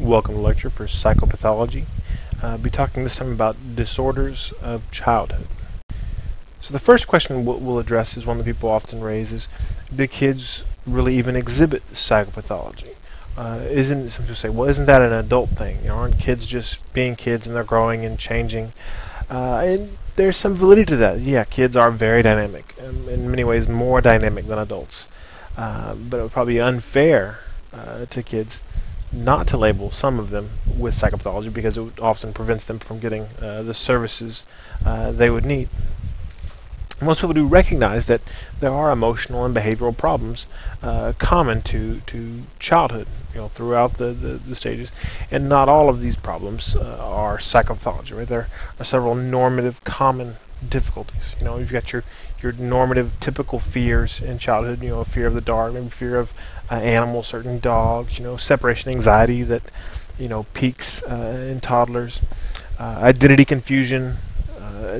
Welcome to the lecture for psychopathology. I'll be talking this time about disorders of childhood. So the first question we'll address is one that people often raise is, do kids really even exhibit psychopathology? Some people say, well, isn't that an adult thing? Aren't kids just being kids and they're growing and changing? And there's some validity to that. Yeah, kids are very dynamic, in many ways more dynamic than adults. But it would probably be unfair to kids not to label some of them with psychopathology because it often prevents them from getting the services they would need. Most people do recognize that there are emotional and behavioral problems common to childhood, throughout the stages, and not all of these problems are psychopathology. Right? There are several normative common difficulties. You've got your normative typical fears in childhood. Fear of the dark, maybe fear of animals, certain dogs. Separation anxiety that peaks in toddlers. Identity confusion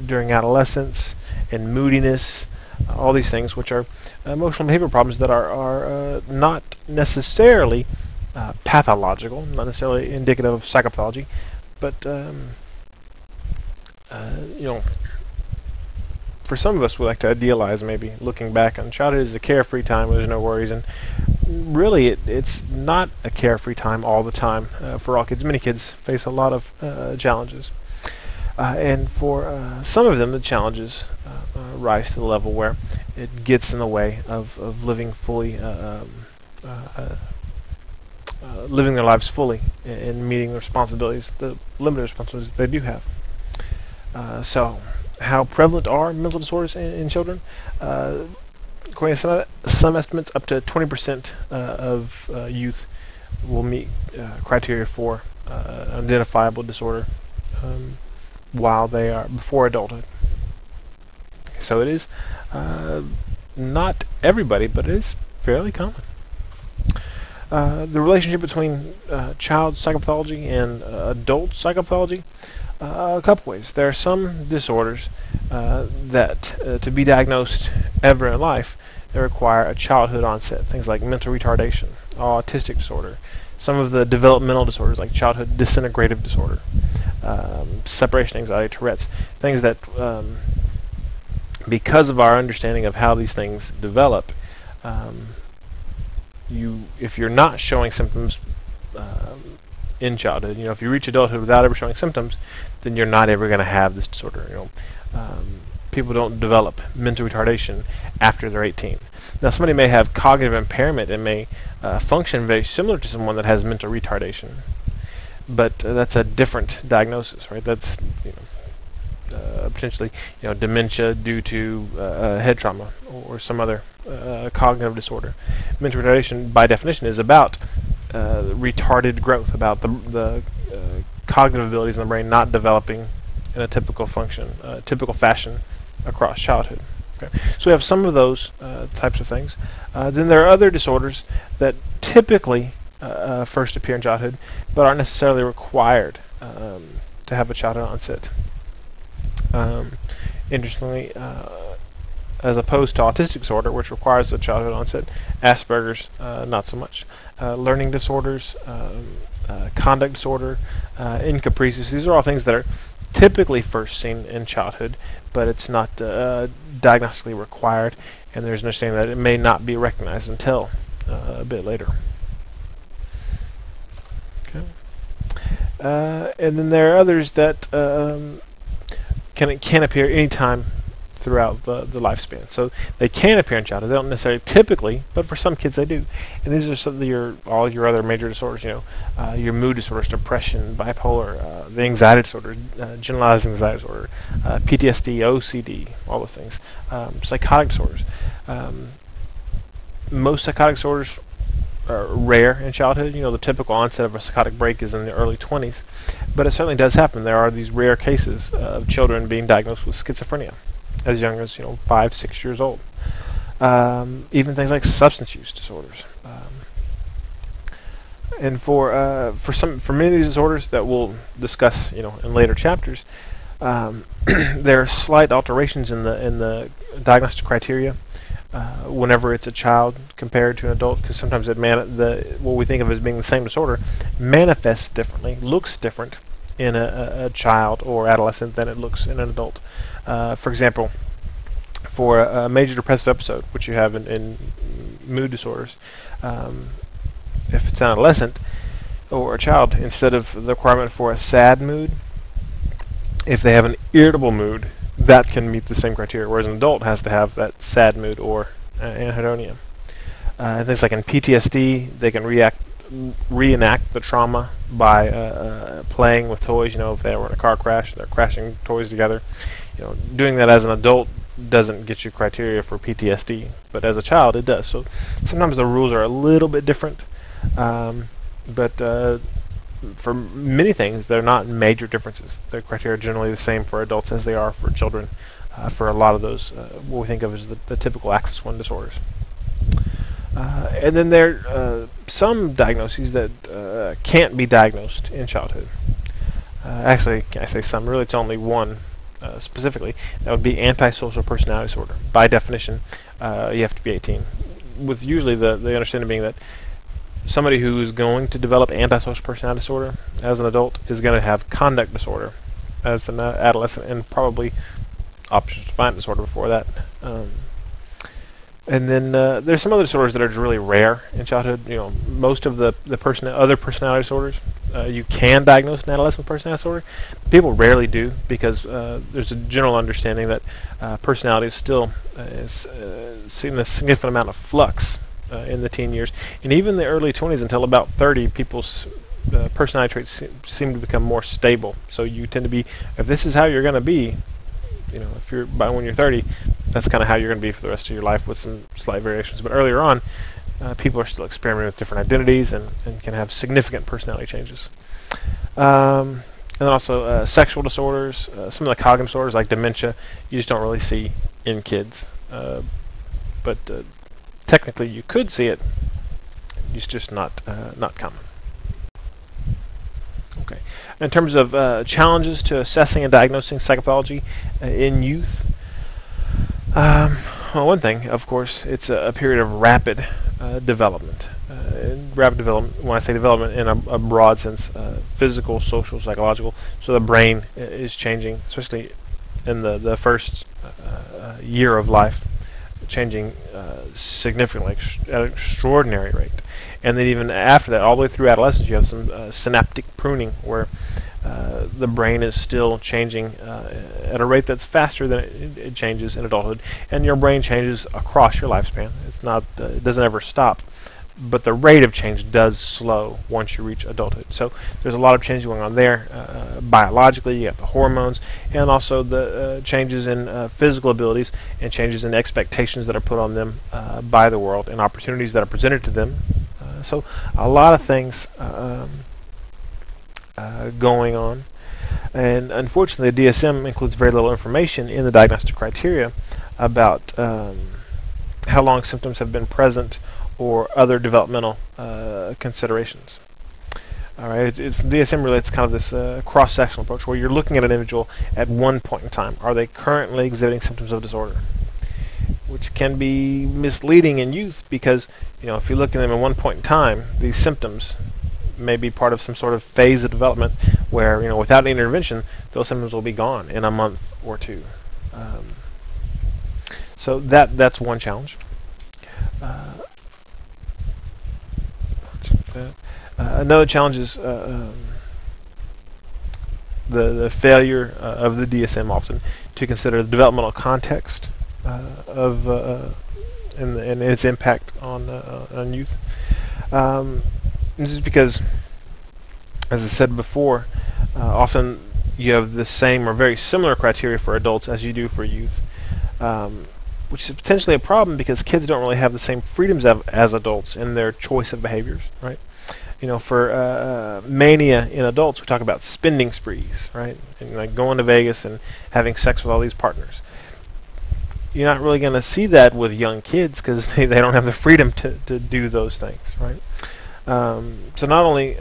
during adolescence, and moodiness. All these things, which are emotional behavioral problems that are not necessarily pathological, not necessarily indicative of psychopathology, but for some of us, we like to idealize maybe looking back on childhood as a carefree time where there's no worries, and really it's not a carefree time all the time for all kids. Many kids face a lot of challenges, and for some of them the challenges rise to the level where it gets in the way of living fully, living their lives fully and meeting the responsibilities, the limited responsibilities they do have. So how prevalent are mental disorders in children? According to some estimates, up to 20% of youth will meet criteria for an identifiable disorder while they are before adulthood. So it is not everybody, but it is fairly common. The relationship between child psychopathology and adult psychopathology, a couple ways. There are some disorders that to be diagnosed ever in life, they require a childhood onset. Things like mental retardation, autistic disorder, some of the developmental disorders like childhood disintegrative disorder, separation anxiety, Tourette's, things that because of our understanding of how these things develop, if you're not showing symptoms in childhood, if you reach adulthood without ever showing symptoms, then you're not ever going to have this disorder. People don't develop mental retardation after they're 18. Now, somebody may have cognitive impairment and may function very similar to someone that has mental retardation, but that's a different diagnosis, right? That's potentially dementia due to head trauma or some other cognitive disorder. Mental retardation, by definition, is about retarded growth, about the cognitive abilities in the brain not developing in a typical fashion across childhood. Okay. So we have some of those types of things. Then there are other disorders that typically first appear in childhood, but aren't necessarily required to have a childhood onset. Interestingly, as opposed to autistic disorder, which requires a childhood onset, Asperger's not so much. Learning disorders, conduct disorder, incaprices, these are all things that are typically first seen in childhood, but it's not diagnostically required, and there's an understanding that it may not be recognized until a bit later. Okay. And then there are others that can appear anytime throughout the lifespan. So they can appear in childhood. They don't necessarily typically, but for some kids they do. And these are some of all your other major disorders. Your mood disorders, depression, bipolar, the anxiety disorder, generalized anxiety disorder, PTSD, OCD, all those things. Psychotic disorders. Most psychotic disorders are rare in childhood. The typical onset of a psychotic break is in the early 20s, but it certainly does happen. There are these rare cases of children being diagnosed with schizophrenia as young as 5, 6 years old. Even things like substance use disorders. And for many of these disorders that we'll discuss in later chapters, there are slight alterations in the diagnostic criteria whenever it's a child compared to an adult, because sometimes what we think of as being the same disorder manifests differently, looks different in a child or adolescent than it looks in an adult. For example, for a major depressive episode, which you have in mood disorders, if it's an adolescent or a child, instead of the requirement for a sad mood, if they have an irritable mood, that can meet the same criteria, whereas an adult has to have that sad mood or anhedonia. Things like in PTSD, they can reenact the trauma by playing with toys. If they were in a car crash, they're crashing toys together. Doing that as an adult doesn't get you criteria for PTSD, but as a child it does. So sometimes the rules are a little bit different, but for many things they're not major differences. The criteria are generally the same for adults as they are for children, for a lot of those what we think of as the typical Axis 1 disorders. And then there are some diagnoses that can't be diagnosed in childhood. Actually, I say some, really it's only one specifically. That would be antisocial personality disorder. By definition, you have to be 18, with usually the understanding being that somebody who is going to develop antisocial personality disorder as an adult is going to have conduct disorder as an adolescent, and probably oppositional defiant disorder before that. And then there's some other disorders that are just really rare in childhood. Most of the other personality disorders you can diagnose an adolescent with personality disorder. People rarely do, because there's a general understanding that personality is still seeing a significant amount of flux in the teen years, and even the early 20s until about 30, people's personality traits seem to become more stable. So you tend to be, if this is how you're going to be, if you're when you're 30, that's kind of how you're going to be for the rest of your life, with some slight variations. But earlier on, people are still experimenting with different identities and can have significant personality changes. And then also sexual disorders, some of the cognitive disorders like dementia, you just don't really see in kids. But technically you could see it. It's just not common. Okay. In terms of challenges to assessing and diagnosing psychopathology in youth, well, one thing, of course, it's a period of rapid development. Rapid development, when I say development in a broad sense, physical, social, psychological. So the brain is changing, especially in the first year of life, changing significantly at an extraordinary rate. And then even after that, all the way through adolescence, you have some synaptic pruning, where the brain is still changing at a rate that's faster than it changes in adulthood, and your brain changes across your lifespan. It doesn't ever stop, but the rate of change does slow once you reach adulthood. So there's a lot of changes going on there. Biologically, you have the hormones, and also the changes in physical abilities, and changes in expectations that are put on them by the world, and opportunities that are presented to them. So a lot of things going on, and unfortunately the DSM includes very little information in the diagnostic criteria about how long symptoms have been present or other developmental considerations. All right, DSM really, it's kind of this cross-sectional approach where you're looking at an individual at one point in time. Are they currently exhibiting symptoms of disorder? Which can be misleading in youth, because if you look at them at one point in time, these symptoms may be part of some sort of phase of development where without any intervention, those symptoms will be gone in a month or two. So that's one challenge. Another challenge is the failure of the DSM often to consider the developmental context and its impact on youth. This is because, as I said before, often you have the same or very similar criteria for adults as you do for youth, which is potentially a problem because kids don't really have the same freedoms as adults in their choice of behaviors, right? For mania in adults, we talk about spending sprees, right? And like going to Vegas and having sex with all these partners. You're not really going to see that with young kids because they don't have the freedom to do those things, right? So not only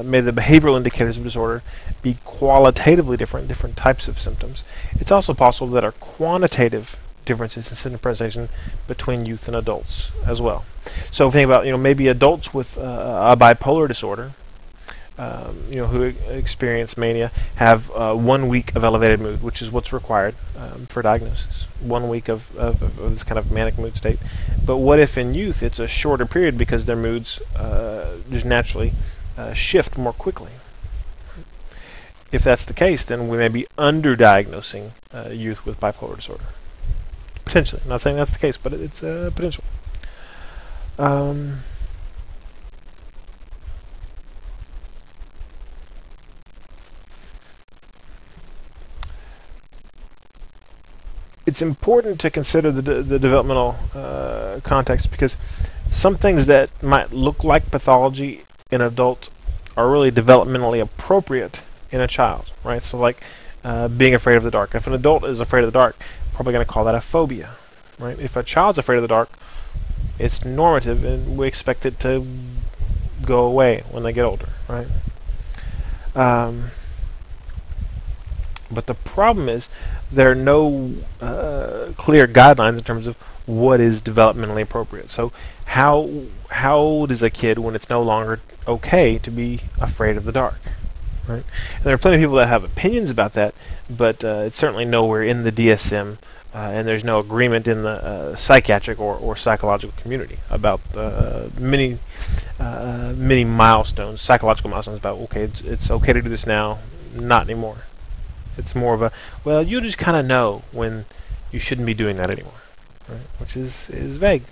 may the behavioral indicators of disorder be qualitatively different types of symptoms, it's also possible that our quantitative differences in symptom presentation between youth and adults as well. So if you think about, maybe adults with a bipolar disorder, who experience mania have 1 week of elevated mood, which is what's required for diagnosis. 1 week of this kind of manic mood state. But what if in youth it's a shorter period because their moods just naturally shift more quickly? If that's the case, then we may be underdiagnosing youth with bipolar disorder. Potentially. I'm not saying that's the case, but it's potential. It's important to consider the developmental context, because some things that might look like pathology in an adult are really developmentally appropriate in a child, right? So like being afraid of the dark. If an adult is afraid of the dark, probably going to call that a phobia, right? If a child's afraid of the dark, it's normative, and we expect it to go away when they get older, right? But the problem is there are no clear guidelines in terms of what is developmentally appropriate. So how old is a kid when it's no longer okay to be afraid of the dark? Right? And there are plenty of people that have opinions about that, but it's certainly nowhere in the DSM, and there's no agreement in the psychiatric or psychological community about many milestones, psychological milestones about, okay, it's okay to do this now, not anymore. It's more of a, well, you just kind of know when you shouldn't be doing that anymore, right? Which is vague.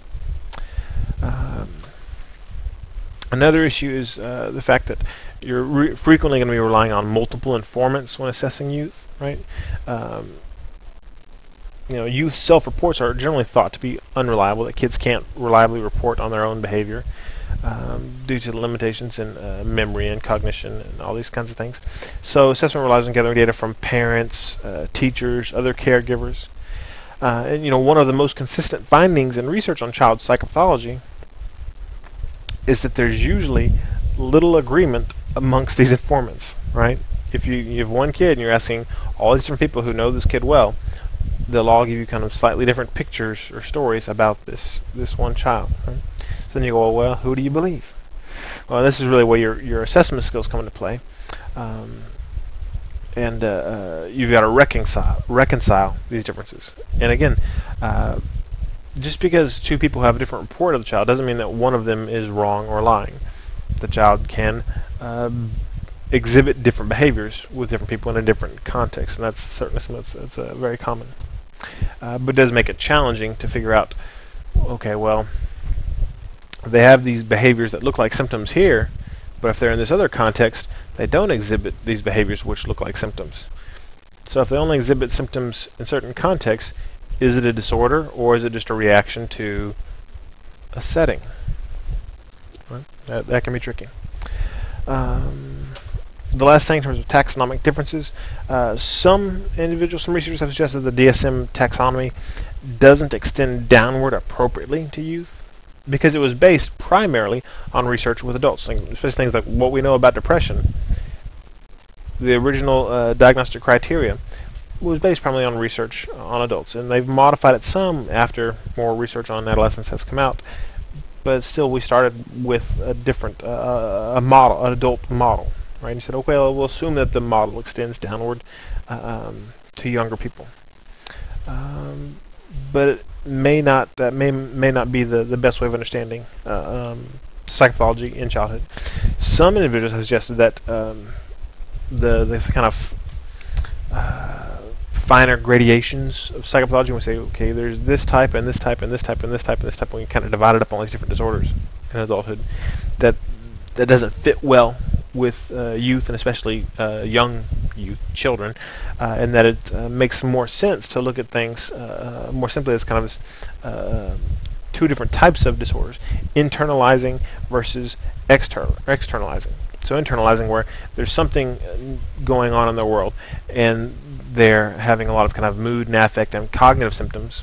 Another issue is the fact that you're frequently going to be relying on multiple informants when assessing youth, right? Youth self-reports are generally thought to be unreliable, that kids can't reliably report on their own behavior due to the limitations in memory and cognition and all these kinds of things. So assessment relies on gathering data from parents, teachers, other caregivers. And one of the most consistent findings in research on child psychopathology is that there's usually little agreement amongst these informants, right? If you have one kid and you're asking all these different people who know this kid well, they'll all give you kind of slightly different pictures or stories about this one child, right? So then you go, well, who do you believe? Well, this is really where your assessment skills come into play, and you've got to reconcile these differences. And again, just because two people have a different report of the child doesn't mean that one of them is wrong or lying. The child can exhibit different behaviors with different people in a different context, and that's certainly something that's very common. But it does make it challenging to figure out, okay, well, they have these behaviors that look like symptoms here, but if they're in this other context, they don't exhibit these behaviors which look like symptoms. So if they only exhibit symptoms in certain contexts, is it a disorder, or is it just a reaction to a setting? Right? That can be tricky. The last thing in terms of taxonomic differences, some researchers have suggested the DSM taxonomy doesn't extend downward appropriately to youth, because it was based primarily on research with adults, especially things like what we know about depression. The original diagnostic criteria was based primarily on research on adults, and they've modified it some after more research on adolescents has come out. But still, we started with a different model, an adult model, right? And you said, okay, well, we'll assume that the model extends downward to younger people, but it may not. That may not be the best way of understanding psychopathology in childhood. Some individuals have suggested that the kind of finer gradations of psychopathology, we say, okay, there's this type and this type and this type and this type and this type, and we kind of divide it up on these different disorders in adulthood. That doesn't fit well with youth, and especially young youth, children, and that it makes more sense to look at things more simply as kind of two different types of disorders: internalizing versus externalizing. So internalizing, where there's something going on in their world, and they're having a lot of kind of mood and affect and cognitive symptoms,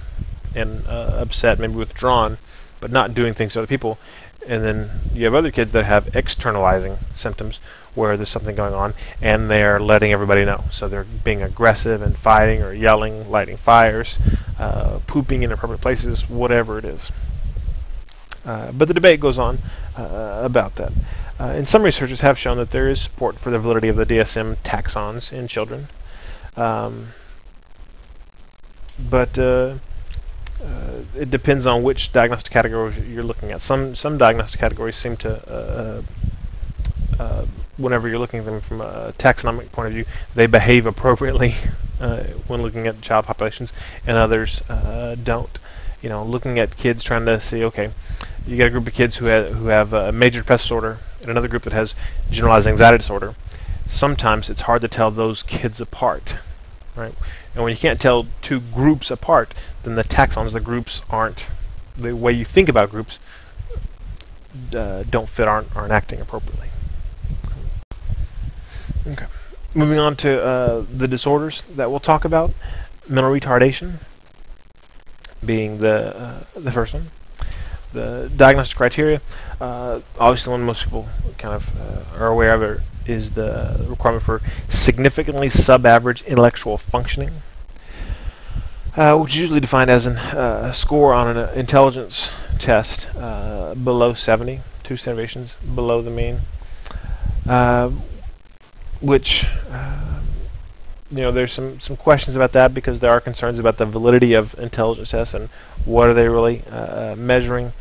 and upset, maybe withdrawn, but not doing things to other people. And then you have other kids that have externalizing symptoms where there's something going on and they're letting everybody know. So they're being aggressive and fighting or yelling, lighting fires, pooping in inappropriate places, whatever it is. But the debate goes on about that. And some researchers have shown that there is support for the validity of the DSM taxons in children. But it depends on which diagnostic categories you're looking at. Some diagnostic categories seem to, whenever you're looking at them from a taxonomic point of view, they behave appropriately when looking at child populations, and others don't. You know, looking at kids, trying to see, okay, you got a group of kids who have a major depressive disorder, and another group that has generalized anxiety disorder. Sometimes it's hard to tell those kids apart. Right? And when you can't tell two groups apart, then the taxons, the groups aren't, the way you think about groups don't fit, aren't acting appropriately. Okay. Moving on to the disorders that we'll talk about. Mental retardation being the first one. The diagnostic criteria, obviously one most people kind of are aware of, is the requirement for significantly sub-average intellectual functioning, which is usually defined as a score on an intelligence test below 70, 2 deviations below the mean, which you know, there's some questions about that because there are concerns about the validity of intelligence tests and what are they really measuring.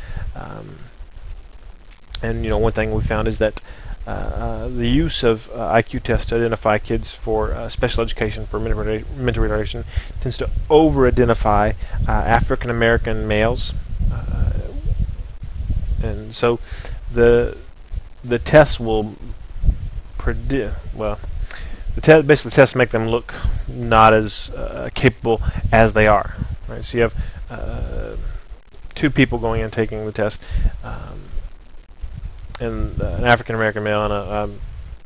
And you know, one thing we found is that the use of IQ tests to identify kids for special education for mental retardation tends to over-identify African American males, and so the tests will predict, well, basically the tests make them look not as capable as they are. Right? So you have 2 people going in taking the test, and an African American male and a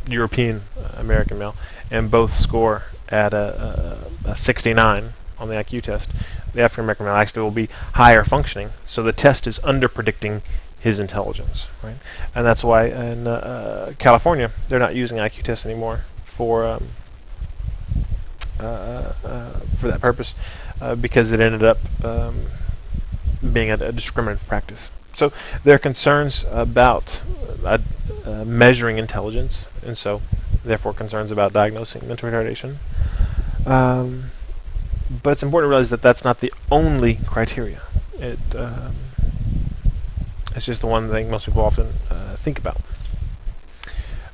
European American male, and both score at a 69 on the IQ test. The African American male actually will be higher functioning, so the test is under predicting his intelligence, right? And that's why in California they're not using IQ tests anymore for that purpose, because it ended up being a discriminative practice. So there are concerns about measuring intelligence, and so therefore concerns about diagnosing mental retardation. But it's important to realize that that's not the only criteria. It's just the one thing most people often think about.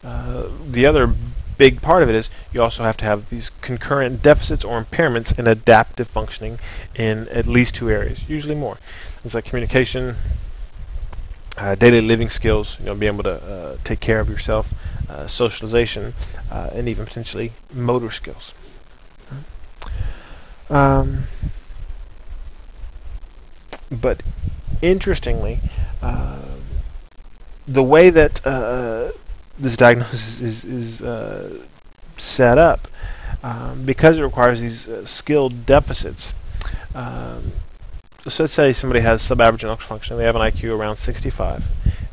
The other big part of it is you also have to have these concurrent deficits or impairments in adaptive functioning in at least 2 areas, usually more. It's like communication, daily living skills, you know, being able to take care of yourself, socialization, and even potentially motor skills. But interestingly, the way that this diagnosis is set up, because it requires these skilled deficits. So let's say somebody has sub-average intellectual functioning, they have an IQ around 65,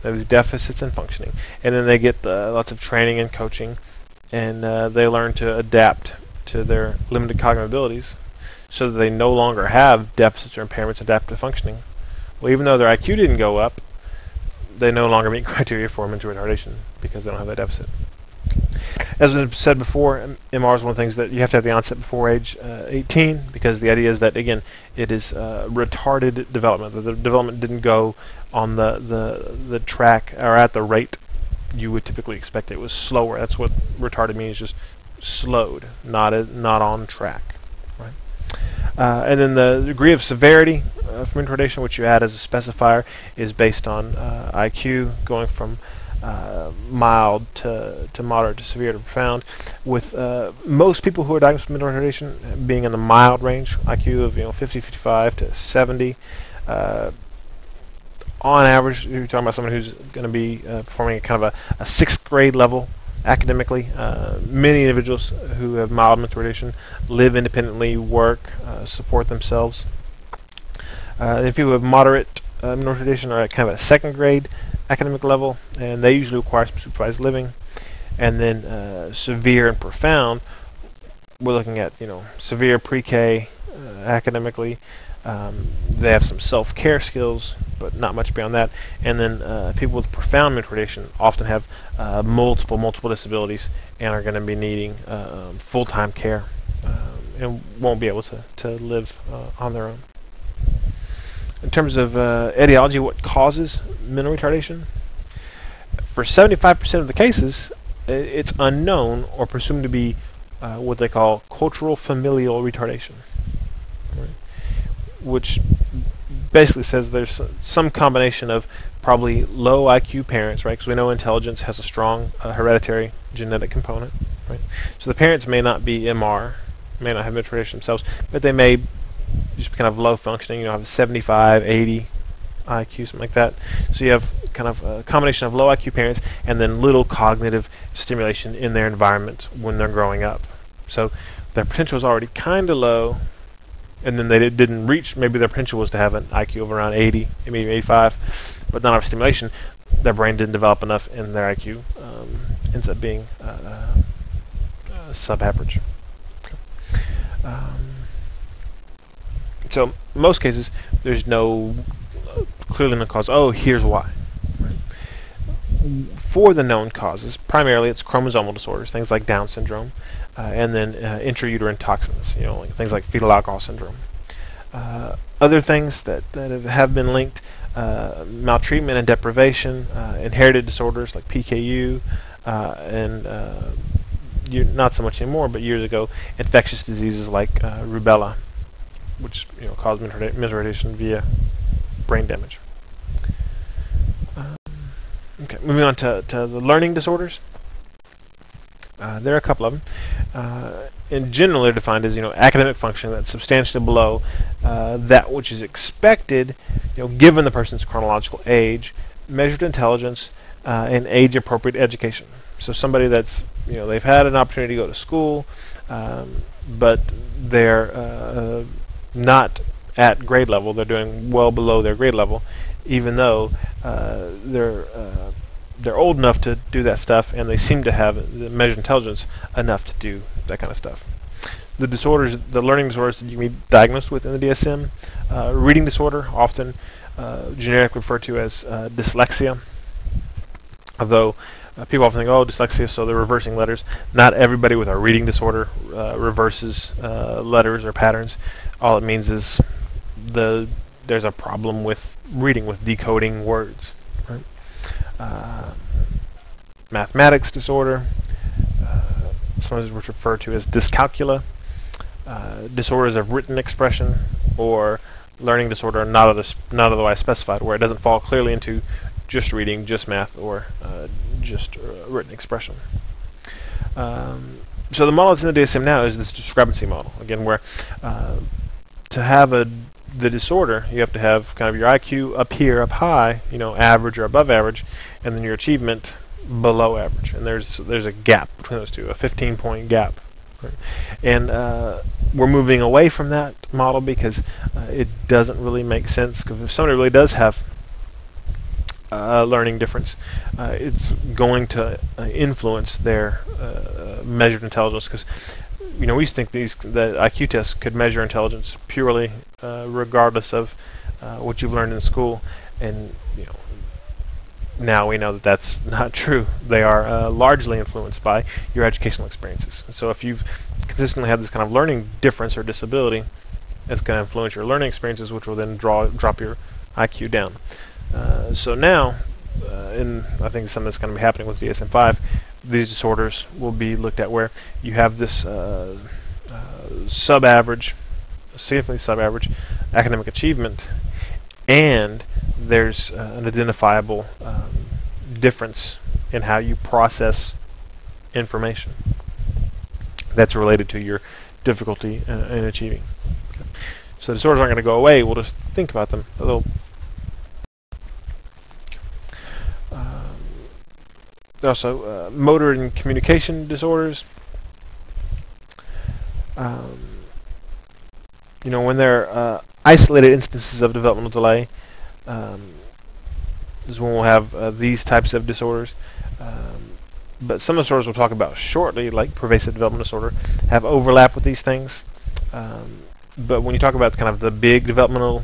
they have these deficits in functioning, and then they get lots of training and coaching, and they learn to adapt to their limited cognitive abilities, so that they no longer have deficits or impairments in adaptive functioning. Well, even though their IQ didn't go up, they no longer meet criteria for mental retardation because they don't have that deficit. As I said before, MR is one of the things that you have to have the onset before age 18, because the idea is that, again, it is retarded development. The development didn't go on the track or at the rate you would typically expect. It was slower. That's what retarded means, just slowed, not on track. Right? And then the degree of severity for mental retardation, which you add as a specifier, is based on IQ, going from mild to moderate to severe to profound, with most people who are diagnosed with mental retardation being in the mild range, IQ of 50, 55 to 70. On average, you're talking about someone who's going to be performing at kind of a 6th grade level academically. Many individuals who have mild mental retardation live independently, work, support themselves. And people who have moderate mental retardation are at kind of a second grade academic level, and they usually require some supervised living. And then severe and profound, we're looking at severe pre-K academically. They have some self-care skills, but not much beyond that. And then people with profound mental retardation often have multiple disabilities and are going to be needing full-time care and won't be able to live on their own. In terms of etiology, what causes mental retardation? For 75% of the cases, it's unknown or presumed to be what they call cultural familial retardation, right? Which basically says there's some combination of probably low IQ parents, right? Because we know intelligence has a strong hereditary genetic component, right? So the parents may not be MR, may not have mental retardation themselves, but they may just be kind of low functioning, have 75, 80 IQ, something like that. So you have kind of a combination of low IQ parents and then little cognitive stimulation in their environment when they're growing up. So their potential is already kind of low, and then they didn't reach, maybe their potential was to have an IQ of around 80, maybe 85, but not enough stimulation. Their brain didn't develop enough, and their IQ ends up being sub-average. Okay. So in most cases, there's clearly no cause. Oh, here's why. Right? For the known causes, primarily it's chromosomal disorders, things like Down syndrome, and then intrauterine toxins, like things like fetal alcohol syndrome. Other things that have been linked, maltreatment and deprivation, inherited disorders like PKU, and not so much anymore, but years ago, infectious diseases like rubella, which cause mental retardation via brain damage. Okay, moving on to the learning disorders. There are a couple of them. In general, they're defined as academic functioning that's substantially below that which is expected, given the person's chronological age, measured intelligence, and age-appropriate education. So somebody that's they've had an opportunity to go to school, but they're not at grade level. They're doing well below their grade level, even though they're old enough to do that stuff, and they seem to have the measured intelligence enough to do that kind of stuff. The disorders, the learning disorders that you can be diagnosed with in the DSM, reading disorder, often generically referred to as dyslexia, although people often think, oh, dyslexia, so they're reversing letters. Not everybody with a reading disorder reverses letters or patterns. All it means is there's a problem with reading, with decoding words. Right? Mathematics disorder, sometimes referred to as dyscalculia, disorders of written expression, or learning disorder not otherwise specified, where it doesn't fall clearly into just reading, just math, or just written expression. So the model that's in the DSM now is this discrepancy model, again, where to have the disorder, you have to have kind of your IQ up here, up high, average or above average, and then your achievement below average. And there's a gap between those two, a 15-point gap. Right? And we're moving away from that model because it doesn't really make sense. Because if somebody really does have a learning difference, it's going to influence their measured intelligence. Because we used to think that IQ tests could measure intelligence purely regardless of what you've learned in school, and now we know that that's not true. They are largely influenced by your educational experiences. So if you've consistently had this kind of learning difference or disability, it's going to influence your learning experiences, which will then drop your IQ down. So now, and I think something that's going to be happening with DSM-5, these disorders will be looked at where you have this sub-average, significantly sub-average academic achievement, and there's an identifiable difference in how you process information that's related to your difficulty in achieving. Okay. So disorders aren't going to go away. We'll just think about them a little. Also, motor and communication disorders. When they're isolated instances of developmental delay, is when we'll have these types of disorders. But some disorders we'll talk about shortly, like pervasive developmental disorder, have overlap with these things. But when you talk about kind of the big developmental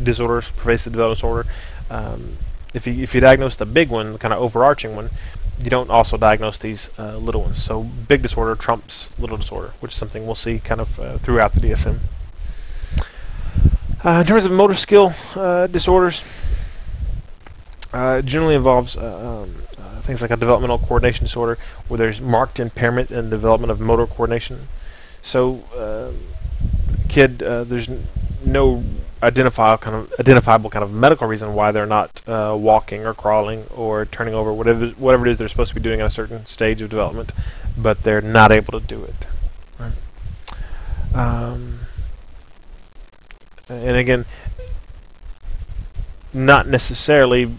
disorders, pervasive developmental disorder, if you diagnose the big one, the kind of overarching one, you don't also diagnose these little ones. So big disorder trumps little disorder, which is something we'll see kind of throughout the DSM. In terms of motor skill disorders, it generally involves things like a developmental coordination disorder, where there's marked impairment in the development of motor coordination. So, there's no identifiable kind of medical reason why they're not walking or crawling or turning over, whatever it is they're supposed to be doing at a certain stage of development, but they're not able to do it. Right? And again, not necessarily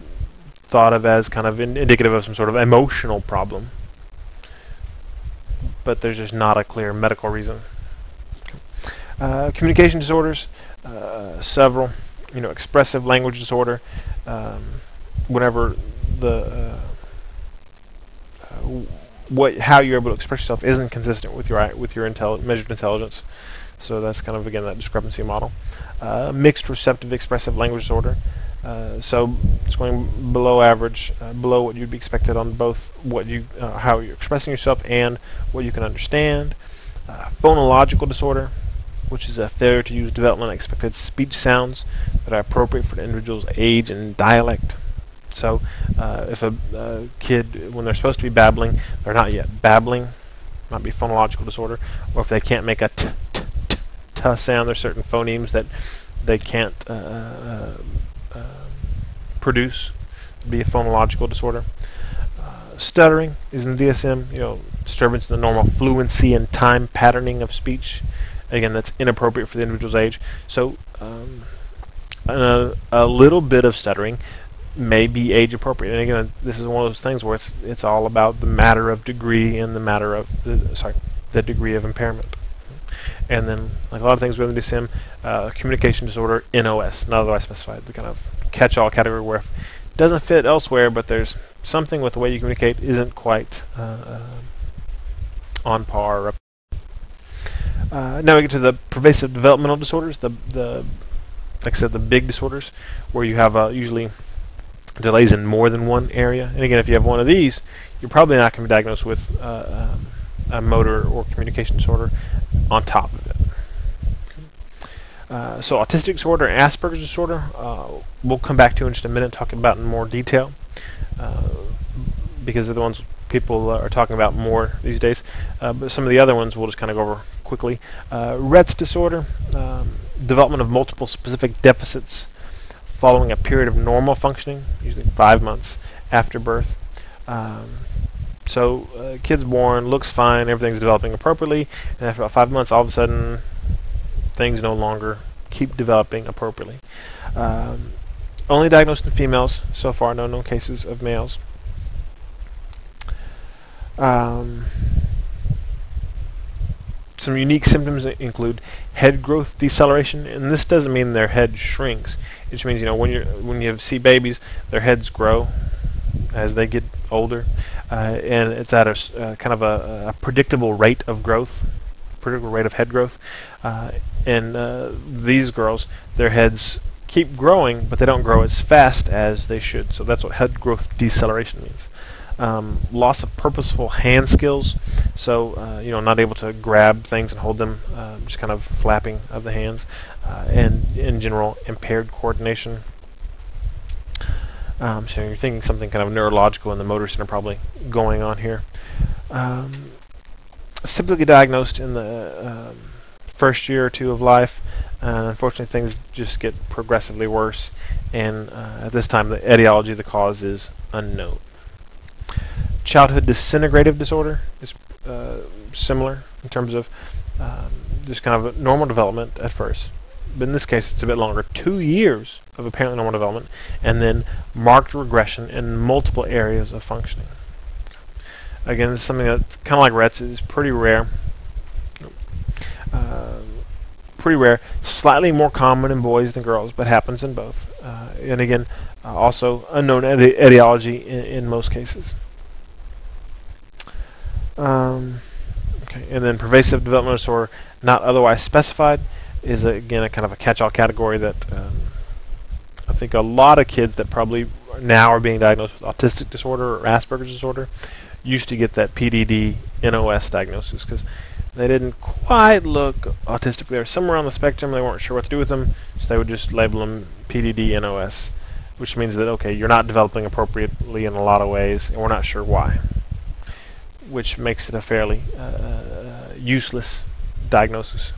thought of as kind of indicative of some sort of emotional problem, but there's just not a clear medical reason. Communication disorders, several, expressive language disorder, whenever the how you're able to express yourself isn't consistent with your measured intelligence. So that's kind of, again, that discrepancy model. Mixed receptive expressive language disorder. So it's going below average, below what you'd be expected on both how you're expressing yourself and what you can understand. Phonological disorder, which is a failure to use developmentally expected speech sounds that are appropriate for the individual's age and dialect. So if a kid, when they're supposed to be babbling, they're not yet babbling, might be phonological disorder. Or if they can't make a t sound, there's certain phonemes that they can't produce, be a phonological disorder. Stuttering is in the DSM, disturbance in the normal fluency and time patterning of speech. Again, that's inappropriate for the individual's age. So a little bit of stuttering may be age appropriate. And again, this is one of those things where it's all about the matter of degree and the matter of the degree of impairment. And then, like a lot of things within the DSM, communication disorder, NOS, not otherwise specified, the kind of catch-all category where it doesn't fit elsewhere, but there's something with the way you communicate isn't quite on par. Now we get to the pervasive developmental disorders, like I said, the big disorders, where you have usually delays in more than one area. And again, if you have one of these, you're probably not going to be diagnosed with a motor or communication disorder on top of it. So autistic disorder and Asperger's disorder, we'll come back to in just a minute, talking about in more detail, because they're the ones people are talking about more these days. But some of the other ones we'll just kind of go over quickly. Rett's disorder, development of multiple specific deficits following a period of normal functioning, usually 5 months after birth. So kid's born, looks fine, everything's developing appropriately, and after about 5 months, all of a sudden, things no longer keep developing appropriately. Only diagnosed in females so far, no known cases of males. Some unique symptoms include head growth deceleration, and this doesn't mean their head shrinks. It just means, when you see babies, their heads grow as they get older, and it's at a kind of a predictable rate of growth, predictable rate of head growth. And these girls, their heads keep growing, but they don't grow as fast as they should. So that's what head growth deceleration means. Loss of purposeful hand skills, so not able to grab things and hold them, just kind of flapping of the hands, and in general impaired coordination. So you're thinking something kind of neurological in the motor center probably going on here. It's typically diagnosed in the first year or two of life, and unfortunately things just get progressively worse, and at this time the etiology of the cause is unknown. Childhood disintegrative disorder is similar in terms of just kind of normal development at first, but in this case it's a bit longer, 2 years of apparently normal development, and then marked regression in multiple areas of functioning. Again, this is something that's kind of like Rett's, is pretty rare. Slightly more common in boys than girls, but happens in both. and again, also unknown etiology in most cases. Okay, and then pervasive developmental disorder not otherwise specified is again a kind of a catch-all category that I think a lot of kids that probably now are being diagnosed with autistic disorder or Asperger's disorder used to get that PDD NOS diagnosis because they didn't quite look autistic. They were somewhere on the spectrum. They weren't sure what to do with them, so they would just label them PDD NOS, which means that, okay, you're not developing appropriately in a lot of ways, and we're not sure why, which makes it a fairly useless diagnosis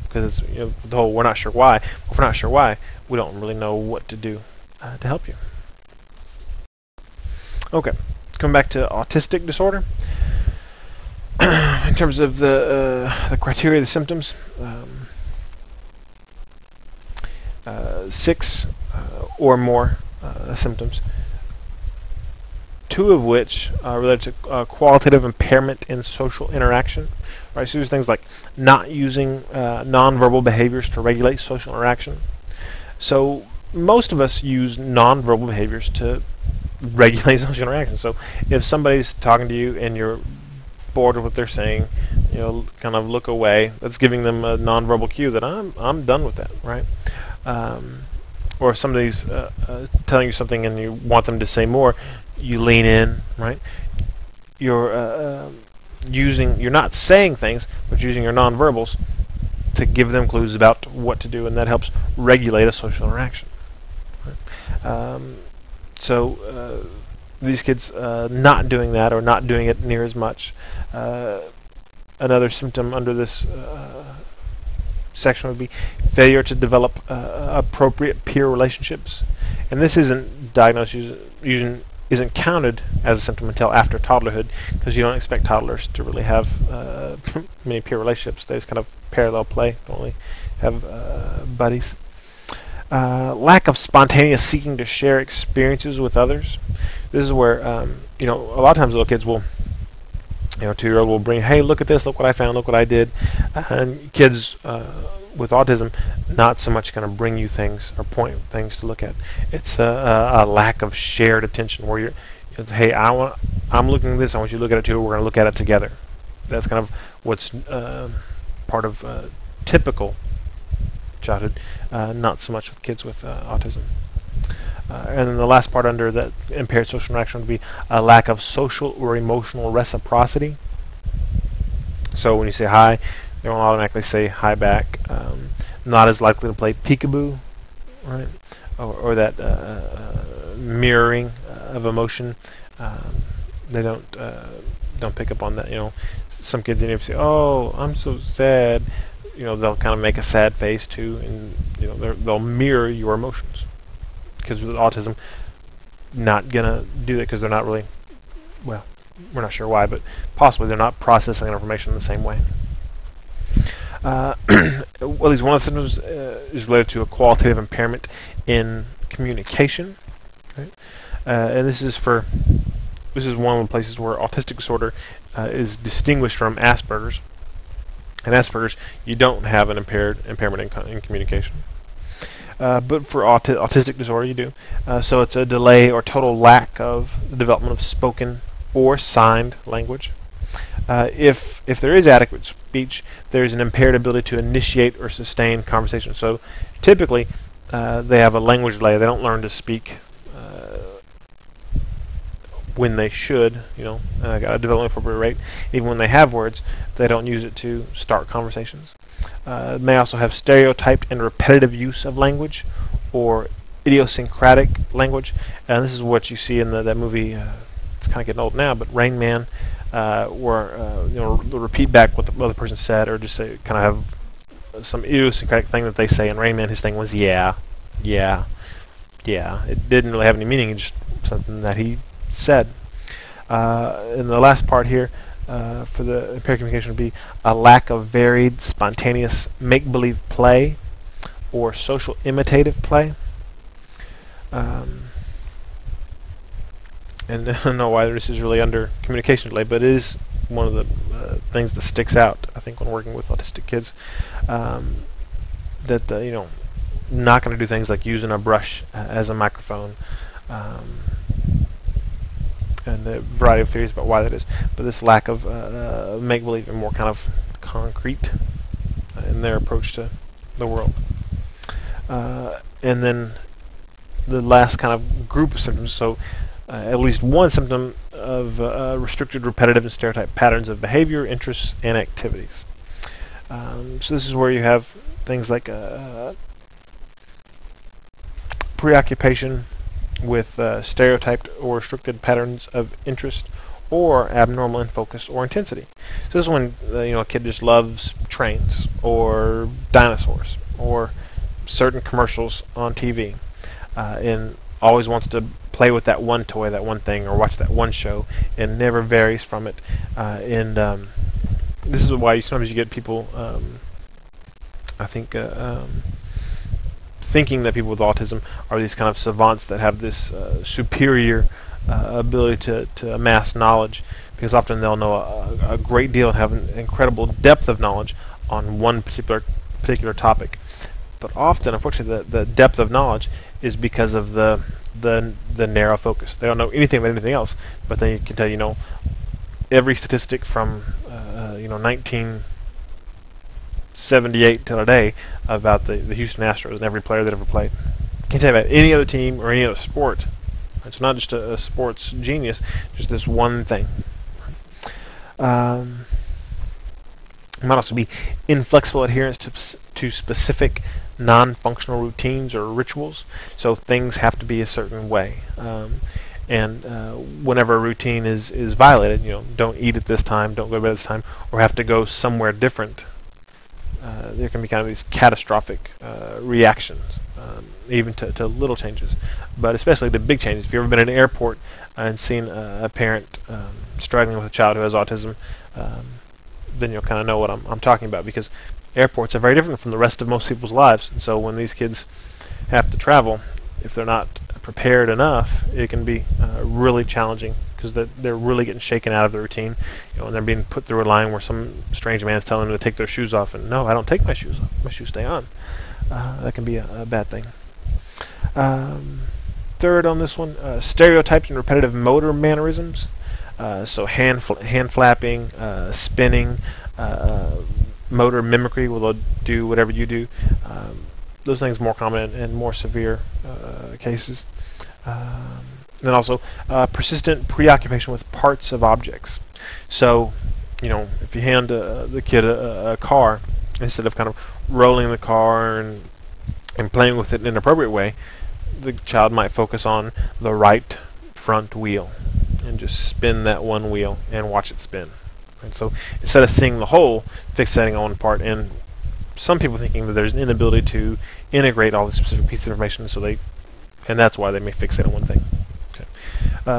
because it's, the whole we're not sure why. If we're not sure why, we don't really know what to do to help you. Okay, coming back to autistic disorder. In terms of the criteria, the symptoms, 6 or more symptoms, 2 of which are related to qualitative impairment in social interaction. Right, so there's things like not using nonverbal behaviors to regulate social interaction. So most of us use nonverbal behaviors to regulate social interaction. So if somebody's talking to you and you're bored with what they're saying, kind of look away. That's giving them a nonverbal cue that I'm done with that, right? Or if somebody's telling you something and you want them to say more, you lean in, right? You're not saying things, but using your nonverbals to give them clues about what to do, and that helps regulate a social interaction. Right? So these kids not doing that or not doing it near as much. Another symptom under this section would be failure to develop appropriate peer relationships, and this isn't diagnosed isn't counted as a symptom until after toddlerhood, because you don't expect toddlers to really have many peer relationships. They just kind of parallel play, don't really have buddies. Lack of spontaneous seeking to share experiences with others. This is where a lot of times little kids will, 2-year-old will bring, hey, look at this, look what I found, look what I did. And kids with autism, not so much going to bring you things or point things to look at. It's a lack of shared attention where hey, I'm looking at this, I want you to look at it too, we're going to look at it together. That's kind of what's part of typical childhood, not so much with kids with autism. And then the last part under that impaired social interaction would be a lack of social or emotional reciprocity. So when you say hi, they won't automatically say hi back. Not as likely to play peekaboo, right? Or that mirroring of emotion. They don't pick up on that. Some kids even say, "Oh, I'm so sad." They'll kind of make a sad face too, and they'll mirror your emotions. Because with autism, not gonna do that because they're not really, well, we're not sure why, but possibly they're not processing information in the same way. Well, at least one of the symptoms is related to a qualitative impairment in communication. Right? And this is one of the places where autistic disorder is distinguished from Asperger's. In Asperger's, you don't have an impairment in communication. But for autistic disorder, you do. So it's a delay or total lack of the development of spoken or signed language. If there is adequate speech, there's an impaired ability to initiate or sustain conversation. So typically, they have a language delay. They don't learn to speak when they should, at a development appropriate rate. Even when they have words, they don't use it to start conversations. May also have stereotyped and repetitive use of language, or idiosyncratic language. And this is what you see in that movie. It's kind of getting old now, but Rain Man, where they'll repeat back what the other person said, or just say, kind of have some idiosyncratic thing that they say. And Rain Man, his thing was yeah. It didn't really have any meaning, just something that he said. And the last part here for the impaired communication would be a lack of varied, spontaneous make-believe play or social imitative play. And I don't know why this is really under communication delay, but it is one of the things that sticks out, I think, when working with autistic kids. That not going to do things like using a brush as a microphone, and a variety of theories about why that is. But this lack of make-believe and more kind of concrete in their approach to the world. And then the last kind of group of symptoms, so at least one symptom of restricted, repetitive, and stereotype patterns of behavior, interests, and activities. So this is where you have things like preoccupation with stereotyped or restricted patterns of interest, or abnormal in focus or intensity. So this is when a kid just loves trains or dinosaurs or certain commercials on TV, and always wants to play with that one toy, that one thing, or watch that one show, and never varies from it. This is why sometimes you get people, I think, thinking that people with autism are these kind of savants that have this superior ability to amass knowledge, because often they'll know a great deal and have an incredible depth of knowledge on one particular topic. But often, unfortunately, the depth of knowledge is because of the narrow focus. They don't know anything about anything else, but they can tell every statistic from 1978 till today about the Houston Astros and every player that ever played. Can't tell you about any other team or any other sport. It's not just a sports genius, just this one thing. It might also be inflexible adherence to specific non-functional routines or rituals. So things have to be a certain way. And whenever a routine is violated, don't eat at this time, don't go to bed at this time, or have to go somewhere different, there can be kind of these catastrophic reactions, even to little changes, but especially to big changes. If you've ever been at an airport and seen a parent struggling with a child who has autism, then you'll kind of know what I'm talking about, because airports are very different from the rest of most people's lives. And so when these kids have to travel, if they're not prepared enough, it can be really challenging, because they're really getting shaken out of the routine, and they're being put through a line where some strange man is telling them to take their shoes off, and no, I don't take my shoes off. My shoes stay on. That can be a bad thing. Third on this one, stereotypes and repetitive motor mannerisms. So hand flapping, spinning, motor mimicry, where they'll do whatever you do. Those things are more common in more severe cases. Then also persistent preoccupation with parts of objects. So, if you hand the kid a car, instead of kind of rolling the car and playing with it in an appropriate way, the child might focus on the right front wheel and just spin that one wheel and watch it spin. And so instead of seeing the whole, fixating on one part, and some people thinking that there's an inability to integrate all the specific pieces of information, and that's why they may fixate on one thing. Okay.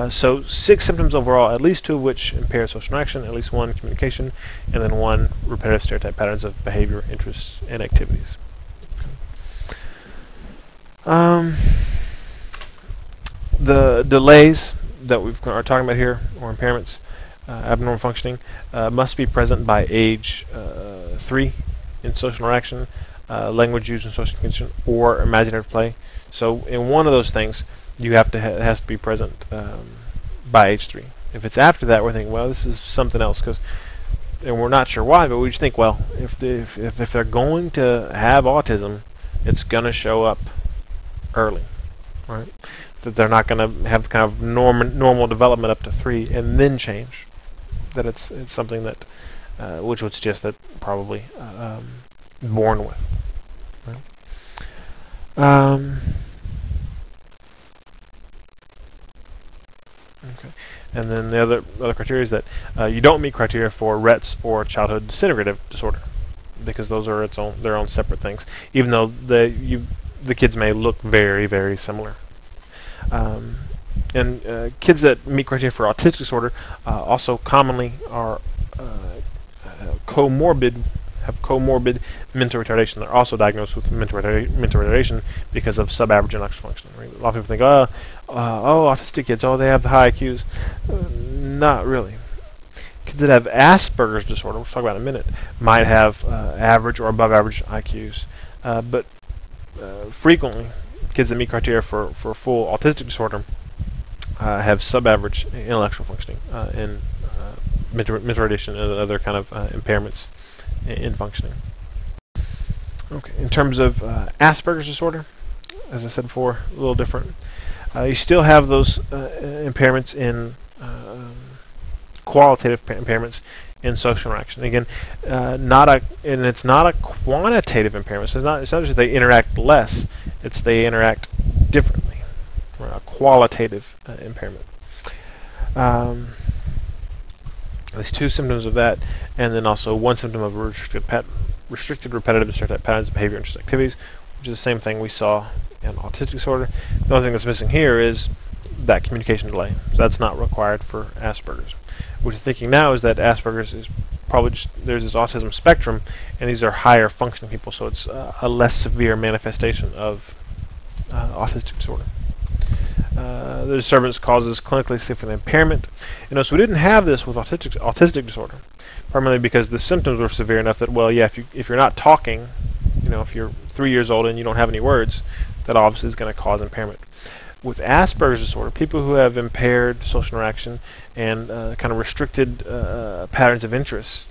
So 6 symptoms overall, at least 2 of which impair social interaction, at least 1 communication, and then 1 repetitive stereotype patterns of behavior, interests, and activities. Okay. The delays that we are talking about here, or impairments, abnormal functioning, must be present by age 3 in social interaction, language use in social communication, or imaginative play. So in one of those things, you have to it has to be present by age 3. If it's after that, we're thinking, well, this is something else, and we're not sure why, but we just think, well, if they're going to have autism, it's going to show up early, right? That they're not going to have kind of normal development up to 3 and then change. That it's something that which would suggest that probably born with. Right? Okay. And then the other criteria is that you don't meet criteria for Rett's or childhood disintegrative disorder, because those are their own separate things, even though the kids may look very, very similar. And kids that meet criteria for autistic disorder also commonly are have comorbid mental retardation. They're also diagnosed with mental retardation because of sub-average intellectual functioning. Right? A lot of people think, autistic kids, they have the high IQs. Not really. Kids that have Asperger's disorder, we'll talk about in a minute, might have average or above average IQs. But frequently, kids that meet criteria for full autistic disorder have sub-average intellectual functioning and mental retardation and other kind of impairments in functioning. Okay, in terms of Asperger's disorder, as I said before, a little different. You still have those impairments in qualitative impairments in social interaction. Again, it's not a quantitative impairment. So it's not just they interact less; it's they interact differently. Or a qualitative impairment. There's two symptoms of that, and then also one symptom of restricted repetitive stereotype patterns of behavior and interest activities, which is the same thing we saw in autistic disorder. The only thing that's missing here is that communication delay. So that's not required for Asperger's. What you're thinking now is that Asperger's is probably just, there's this autism spectrum, and these are higher functioning people, so it's a less severe manifestation of autistic disorder. The disturbance causes clinically significant impairment. So we didn't have this with autistic disorder, primarily because the symptoms were severe enough that, well, yeah, if you're not talking, if you're 3 years old and you don't have any words, that obviously is going to cause impairment. With Asperger's disorder, people who have impaired social interaction and kind of restricted patterns of interest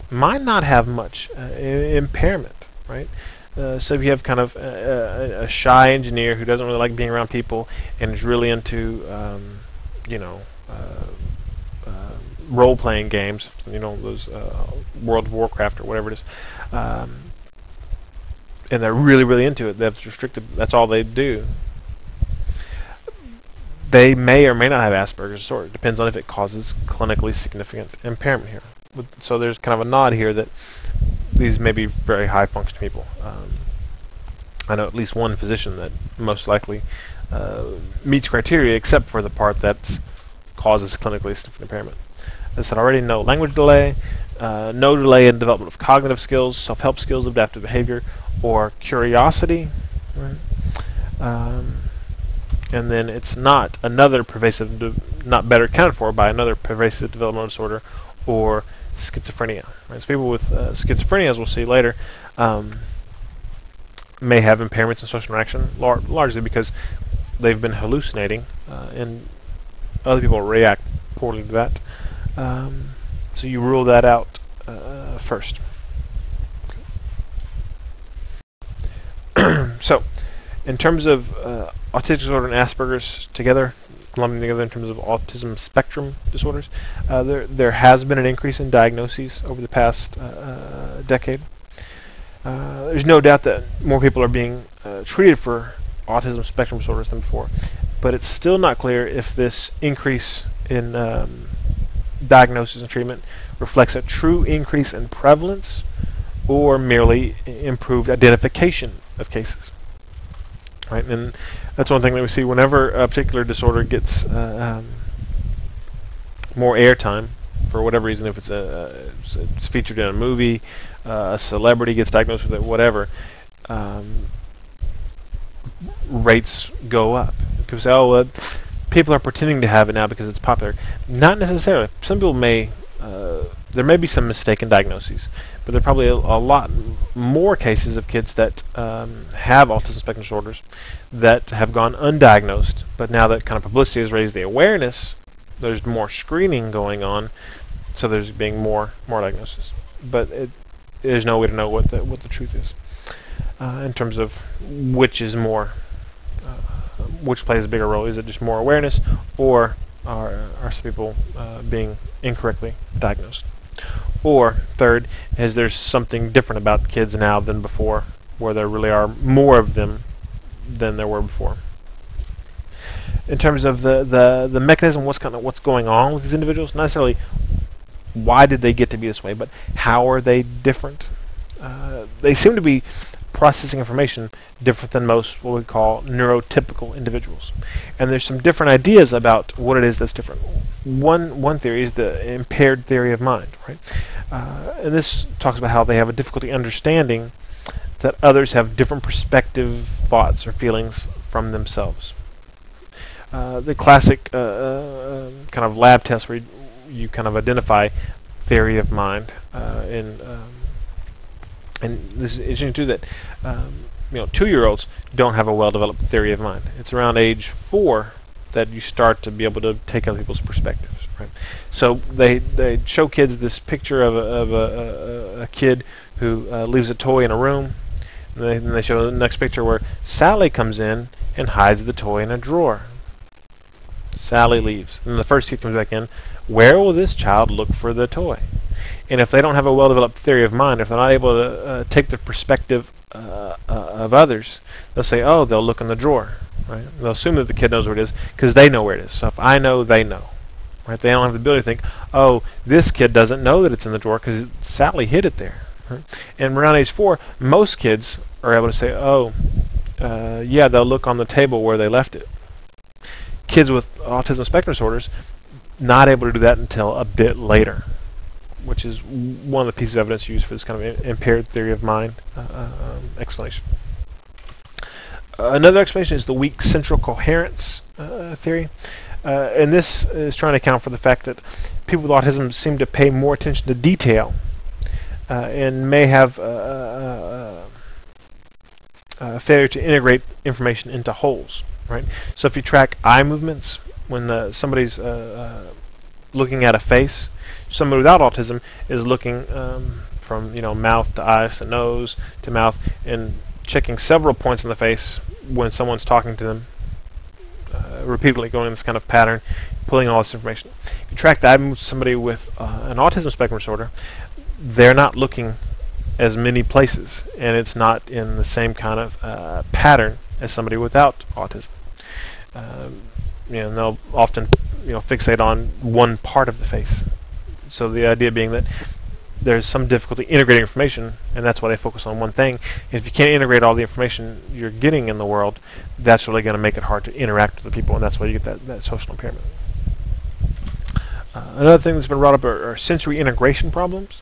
might not have much impairment, right? So if you have kind of a shy engineer who doesn't really like being around people and is really into, role-playing games, those World of Warcraft or whatever it is, and they're really, really into it, that's restricted, that's all they do, they may or may not have Asperger's disorder. It depends on if it causes clinically significant impairment here. So there's kind of a nod here that these may be very high functioning people. I know at least one physician that most likely meets criteria except for the part that causes clinically significant impairment. As I said already, no language delay, no delay in development of cognitive skills, self-help skills, adaptive behavior, or curiosity. Right? And then it's not another pervasive, not better accounted for by another pervasive developmental disorder or schizophrenia. Right? So people with schizophrenia, as we'll see later, may have impairments in social interaction, largely because they've been hallucinating, and other people react poorly to that. So you rule that out first. So, in terms of autistic disorder and Asperger's together, lumping together in terms of autism spectrum disorders, there has been an increase in diagnoses over the past decade. There's no doubt that more people are being treated for autism spectrum disorders than before, but it's still not clear if this increase in diagnosis and treatment reflects a true increase in prevalence or merely improved identification of cases. Right, and that's one thing that we see whenever a particular disorder gets more airtime, for whatever reason, if it's featured in a movie, a celebrity gets diagnosed with it, whatever, rates go up. People say, oh, well, people are pretending to have it now because it's popular. Not necessarily. Some people may, there may be some mistaken diagnoses, but there are probably a lot more cases of kids that have autism spectrum disorders that have gone undiagnosed, but now that kind of publicity has raised the awareness, there's more screening going on, so there's being more diagnosis. But there's no way to know what the truth is in terms of which is more, which plays a bigger role. Is it just more awareness, or are some people being incorrectly diagnosed? Or third, is there something different about kids now than before, where there really are more of them than there were before? In terms of the mechanism, what's going on with these individuals, not necessarily why did they get to be this way, but how are they different? They seem to be processing information different than most what we call neurotypical individuals. And there's some different ideas about what it is that's different. One theory is the impaired theory of mind, right? And this talks about how they have a difficulty understanding that others have different perspective, thoughts, or feelings from themselves. The classic kind of lab test where you kind of identify theory of mind and this is interesting too, that 2-year-olds don't have a well-developed theory of mind. It's around age 4 that you start to be able to take other people's perspectives. Right? So they show kids this picture of a kid who leaves a toy in a room. And they show the next picture where Sally comes in and hides the toy in a drawer. Sally leaves. And the first kid comes back in. Where will this child look for the toy? And if they don't have a well-developed theory of mind, if they're not able to take the perspective of others, they'll say, oh, they'll look in the drawer. Right? They'll assume that the kid knows where it is because they know where it is. So if I know, they know. Right? They don't have the ability to think, oh, this kid doesn't know that it's in the drawer because Sally hid it there. Right? And around age 4, most kids are able to say, oh, yeah, they'll look on the table where they left it. Kids with autism spectrum disorders, not able to do that until a bit later, which is one of the pieces of evidence used for this kind of impaired theory of mind explanation. Another explanation is the weak central coherence theory. And this is trying to account for the fact that people with autism seem to pay more attention to detail and may have a failure to integrate information into wholes. Right? So if you track eye movements when somebody's looking at a face, somebody without autism is looking from mouth to eyes to nose to mouth and checking several points in the face when someone's talking to them, repeatedly going in this kind of pattern, pulling all this information. If you track the eye movements of somebody with an autism spectrum disorder, they're not looking as many places, and it's not in the same kind of pattern as somebody without autism. And they'll often fixate on one part of the face. So the idea being that there's some difficulty integrating information, and that's why they focus on one thing. And if you can't integrate all the information you're getting in the world, that's really going to make it hard to interact with the people, and that's why you get that social impairment. Another thing that's been brought up are sensory integration problems.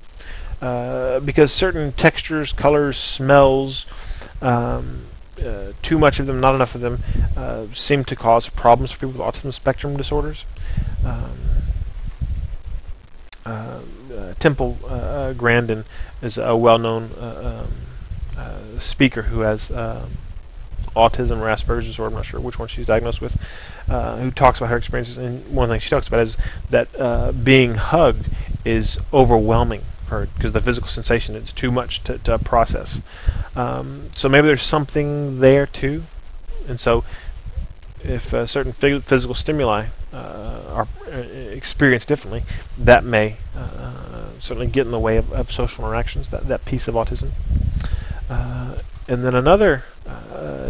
Because certain textures, colors, smells, too much of them, not enough of them, seem to cause problems for people with autism spectrum disorders. Temple Grandin is a well-known speaker who has autism or Asperger's disorder. I'm not sure which one she's diagnosed with, who talks about her experiences. And one thing she talks about is that being hugged is overwhelming her because the physical sensation is too much to process. So maybe there's something there too. And so if certain physical stimuli are experienced differently, that may certainly get in the way of social interactions, that piece of autism. And then another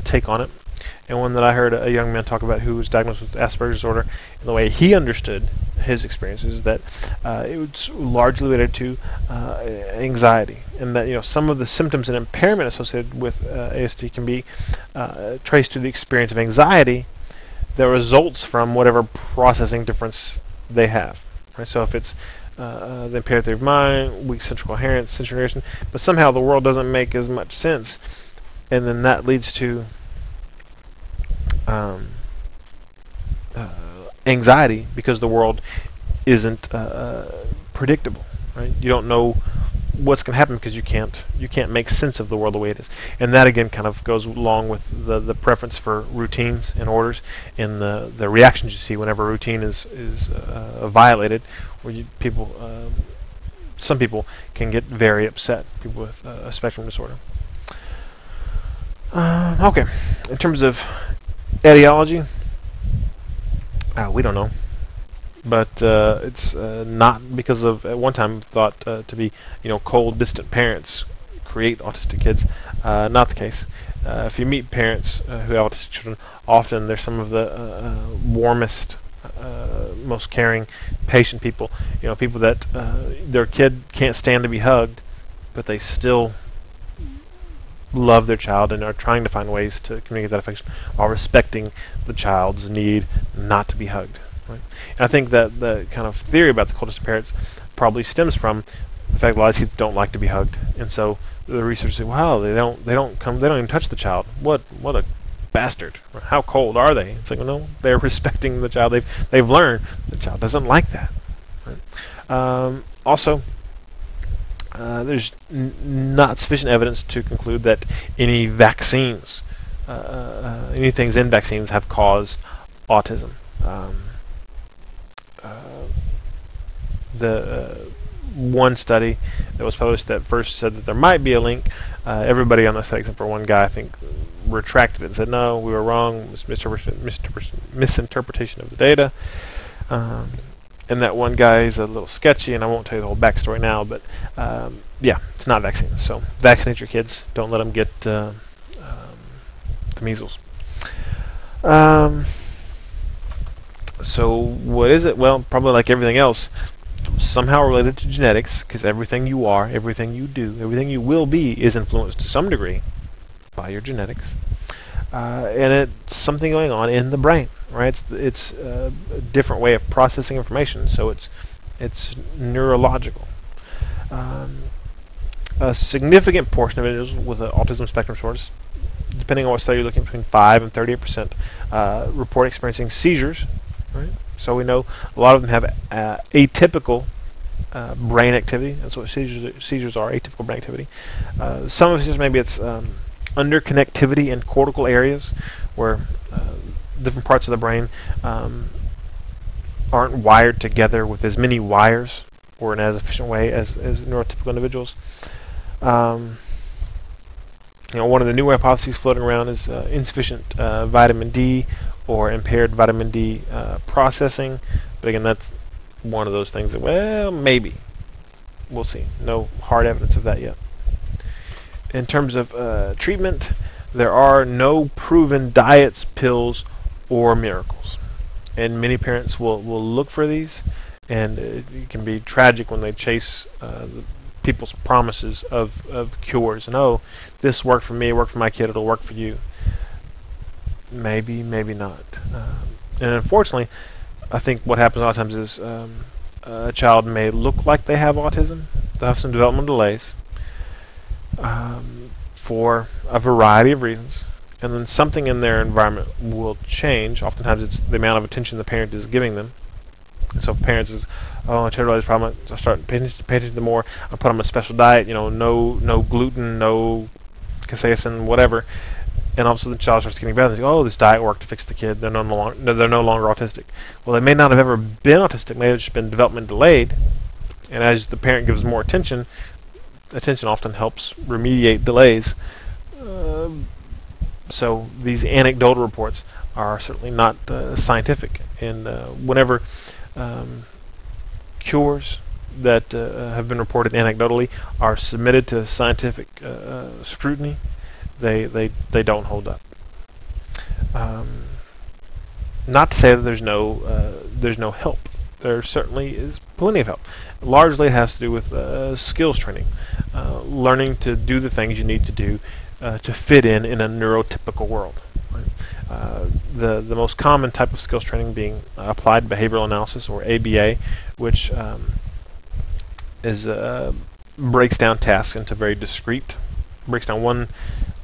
take on it, and one that I heard a young man talk about who was diagnosed with Asperger's disorder, and the way he understood his experiences is that it was largely related to anxiety, and that some of the symptoms and impairment associated with ASD can be traced to the experience of anxiety that results from whatever processing difference they have. Right? So if it's the impaired theory of mind, weak central coherence, sensory integration, but somehow the world doesn't make as much sense, and then that leads to anxiety because the world isn't predictable. Right? You don't know what's going to happen because you can't make sense of the world the way it is, and that again kind of goes along with the preference for routines and orders, and the reactions you see whenever routine is violated, where some people can get very upset. People with a spectrum disorder. Okay, in terms of etiology, we don't know. But it's not because of, at one time, thought to be, cold, distant parents create autistic kids. Not the case. If you meet parents who have autistic children, often they're some of the warmest, most caring, patient people. People that their kid can't stand to be hugged, but they still love their child and are trying to find ways to communicate that affection while respecting the child's need not to be hugged. Right? And I think that the kind of theory about the coldest parents probably stems from the fact that a lot of kids don't like to be hugged, and so the researchers say, "Wow, they don't even touch the child. What a bastard! How cold are they?" It's like, well, no, they're respecting the child. They've learned the child doesn't like that. Right? Also, there's not sufficient evidence to conclude that any vaccines, any things in vaccines have caused autism. Uh, the one study that was published that first said that there might be a link. Everybody on the study, except for one guy, I think, retracted it and said, no, we were wrong. It was misinterpretation of the data. And that one guy is a little sketchy, and I won't tell you the whole backstory now, but yeah, it's not vaccines. So vaccinate your kids. Don't let them get the measles. So what is it? Well, probably like everything else, somehow related to genetics, because everything you are, everything you do, everything you will be is influenced to some degree by your genetics. And it's something going on in the brain, right? It's a different way of processing information, so it's neurological. A significant portion of individuals with autism spectrum disorders, depending on what study you're looking at, between 5 and 38%, report experiencing seizures. Right? So we know a lot of them have atypical brain activity. That's what seizures are, atypical brain activity. Some of it maybe it's underconnectivity in cortical areas where different parts of the brain aren't wired together with as many wires or in as efficient way as neurotypical individuals. One of the new hypotheses floating around is insufficient vitamin D or impaired vitamin D processing. But again, that's one of those things that, well, maybe. We'll see. No hard evidence of that yet. In terms of treatment, there are no proven diets, pills, or miracles. And many parents will look for these, and it can be tragic when they chase people's promises of cures. And, oh, this worked for me, it worked for my kid, it'll work for you. Maybe, maybe not. And unfortunately, I think what happens a lot of times is a child may look like they have autism, they'll have some developmental delays for a variety of reasons, and then something in their environment will change. Oftentimes it's the amount of attention the parent is giving them. So if parents is, oh, my child has this problem, I start paying attention to them more, I put them on a special diet, no gluten, no casein, whatever. And all of a sudden the child starts getting better. They say, oh, this diet worked to fix the kid. They're no longer autistic. Well, they may not have ever been autistic. Maybe it's just been development delayed. And as the parent gives more attention often helps remediate delays. So these anecdotal reports are certainly not scientific. And whenever cures that have been reported anecdotally are submitted to scientific scrutiny, they don't hold up. Not to say that there's no help. There certainly is plenty of help. Largely it has to do with skills training, learning to do the things you need to do to fit in a neurotypical world. Right? The most common type of skills training being applied behavioral analysis, or ABA, which breaks down tasks into very discrete, breaks down one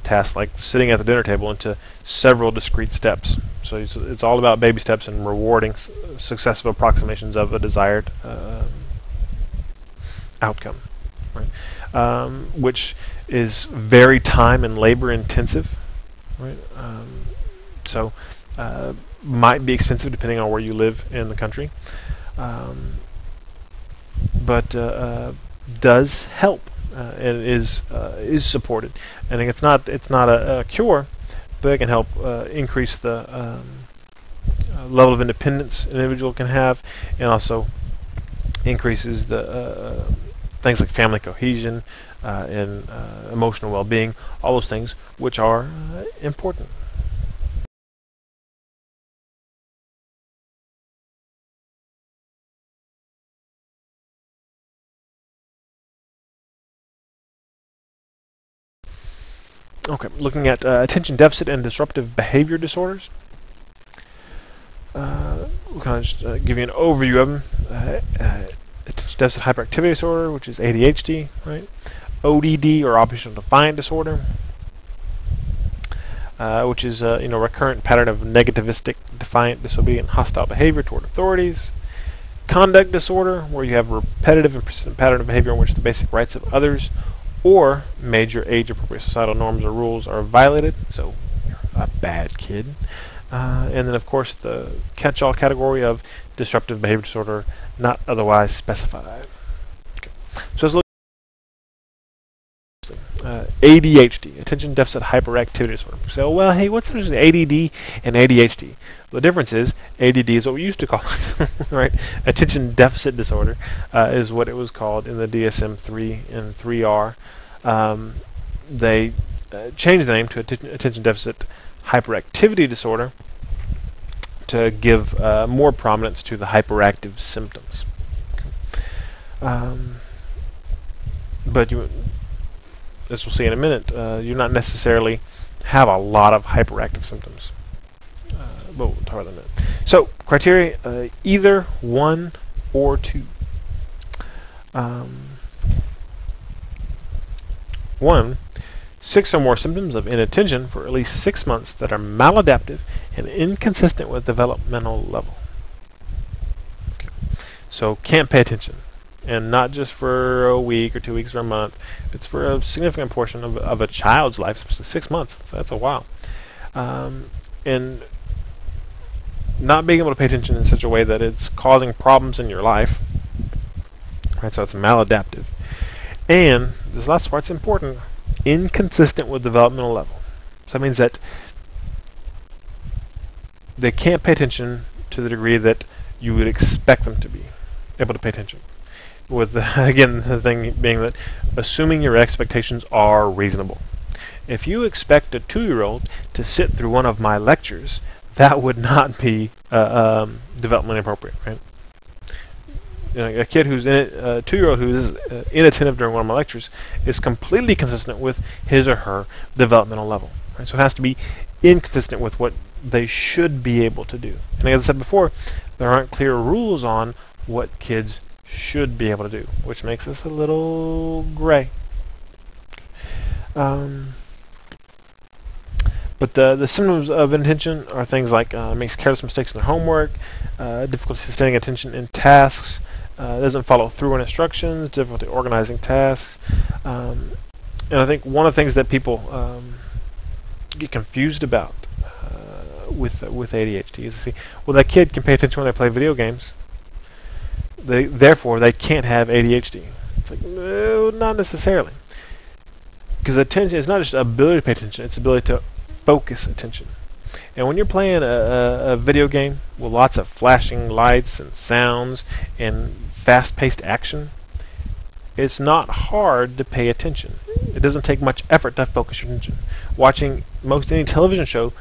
task like sitting at the dinner table into several discrete steps. So it's all about baby steps and rewarding successive approximations of a desired outcome, right? Which is very time and labor intensive, right? So might be expensive depending on where you live in the country, but does help. And is supported. And it's not a cure, but it can help increase the level of independence an individual can have, and also increases the things like family cohesion and emotional well-being, all those things which are important. Okay, looking at attention deficit and disruptive behavior disorders. We'll kind of just give you an overview of them. Attention deficit hyperactivity disorder, which is ADHD, right? ODD, or oppositional defiant disorder, which is recurrent pattern of negativistic, defiant, disobedient, hostile behavior toward authorities. conduct disorder, where you have a repetitive and persistent pattern of behavior in which the basic rights of others or major age-appropriate societal norms or rules are violated, so you're a bad kid. And then, of course, the catch-all category of disruptive behavior disorder, not otherwise specified. Okay. So let's look at ADHD, attention deficit hyperactivity disorder. So, well, hey, what's the difference between ADD and ADHD? The difference is ADD is what we used to call it, right? Attention deficit disorder is what it was called in the DSM-3 and 3R. They changed the name to attention deficit hyperactivity disorder to give more prominence to the hyperactive symptoms. But as we'll see in a minute, you not necessarily have a lot of hyperactive symptoms. But we'll talk about that in a minute. So, criteria, either 1 or 2. 1, 6 or more symptoms of inattention for at least 6 months that are maladaptive and inconsistent with developmental level. Okay. So, can't pay attention. And not just for a week or 2 weeks or a month. It's for a significant portion of a child's life, especially 6 months. So that's a while. And not being able to pay attention in such a way that it's causing problems in your life. Right, so it's maladaptive. And this last part's important. Inconsistent with developmental level. So that means that they can't pay attention to the degree that you would expect them to be able to pay attention. With again, the thing being that assuming your expectations are reasonable. If you expect a 2-year-old to sit through one of my lectures, that would not be developmentally appropriate, right? You know, a kid who's a 2-year-old who is inattentive during one of my lectures is completely consistent with his or her developmental level. Right? So it has to be inconsistent with what they should be able to do. And as I said before, there aren't clear rules on what kids should be able to do, which makes this a little gray. But the symptoms of inattention are things like makes careless mistakes in their homework, difficulty sustaining attention in tasks, doesn't follow through on instructions, difficulty organizing tasks. And I think one of the things that people get confused about with ADHD is, see, well, that kid can pay attention when they play video games. Therefore, they can't have ADHD. It's like, no, not necessarily. Because attention is not just ability to pay attention, it's ability to focus attention. And when you're playing a video game with lots of flashing lights and sounds and fast-paced action, it's not hard to pay attention. It doesn't take much effort to focus your attention. Watching most any television show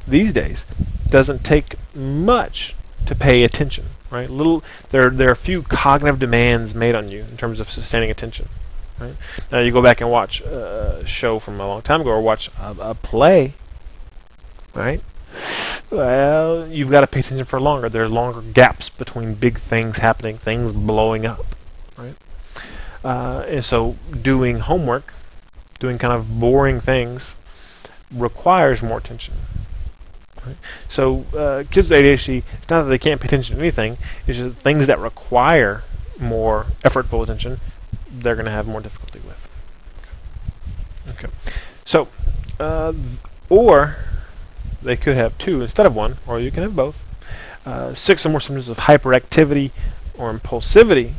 these days doesn't take much to pay attention. Right? There are a few cognitive demands made on you in terms of sustaining attention. Right? Now you go back and watch a show from a long time ago, or watch a play. Right? Well, you've got to pay attention for longer. There are longer gaps between big things happening, things blowing up. Right? And so doing homework, doing kind of boring things, requires more attention. Right? So kids with ADHD, it's not that they can't pay attention to anything, it's just things that require more effortful attention, they're going to have more difficulty with. Okay. So, or they could have 2 instead of 1, or you can have both. 6 or more symptoms of hyperactivity or impulsivity,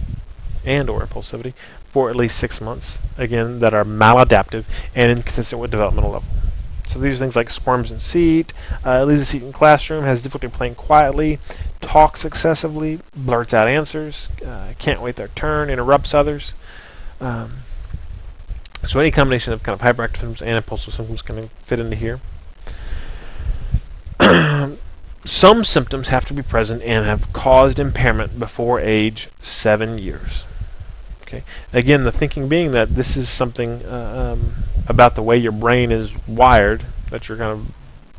for at least 6 months, again, that are maladaptive and inconsistent with developmental level. So these are things like squirms in seat, leaves the seat in classroom, has difficulty playing quietly, talks excessively, blurts out answers, can't wait their turn, interrupts others. So any combination of kind of hyperactive symptoms and impulsive symptoms can fit into here. Some symptoms have to be present and have caused impairment before age 7 years. Okay. Again, the thinking being that this is something about the way your brain is wired, that you're kind of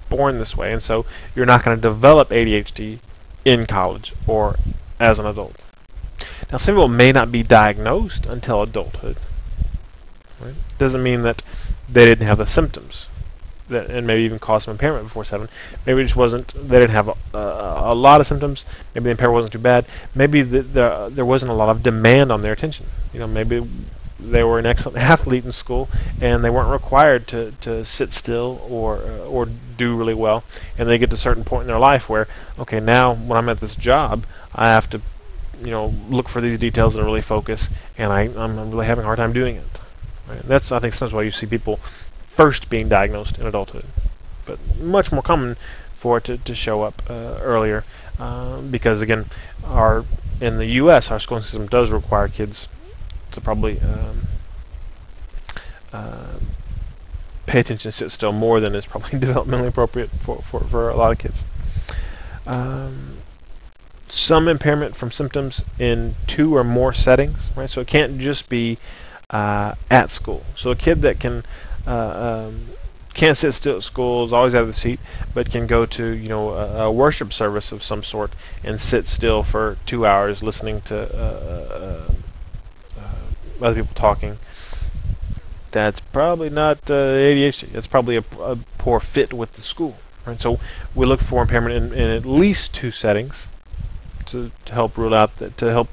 born this way, and so you're not going to develop ADHD in college or as an adult. Now, some people may not be diagnosed until adulthood. Right? Doesn't mean that they didn't have the symptoms. and maybe even cause some impairment before 7. Maybe it just wasn't, they didn't have a lot of symptoms. Maybe the impairment wasn't too bad. Maybe there wasn't a lot of demand on their attention. Maybe they were an excellent athlete in school, and they weren't required to sit still or do really well. And they get to a certain point in their life where, okay, now when I'm at this job, I have to, look for these details and really focus, and I'm really having a hard time doing it. Right? And that's, I think, sometimes why you see people first being diagnosed in adulthood, but much more common for it to show up earlier, because again, in the U.S., our schooling system does require kids to probably pay attention and sit still more than is probably developmentally appropriate for a lot of kids. Some impairment from symptoms in 2 or more settings, right? So it can't just be at school. So a kid that can't sit still at school, is always out of the seat, but can go to a worship service of some sort and sit still for 2 hours listening to other people talking. That's probably not ADHD. That's probably a poor fit with the school. Right? So we look for impairment in at least 2 settings to help rule out to help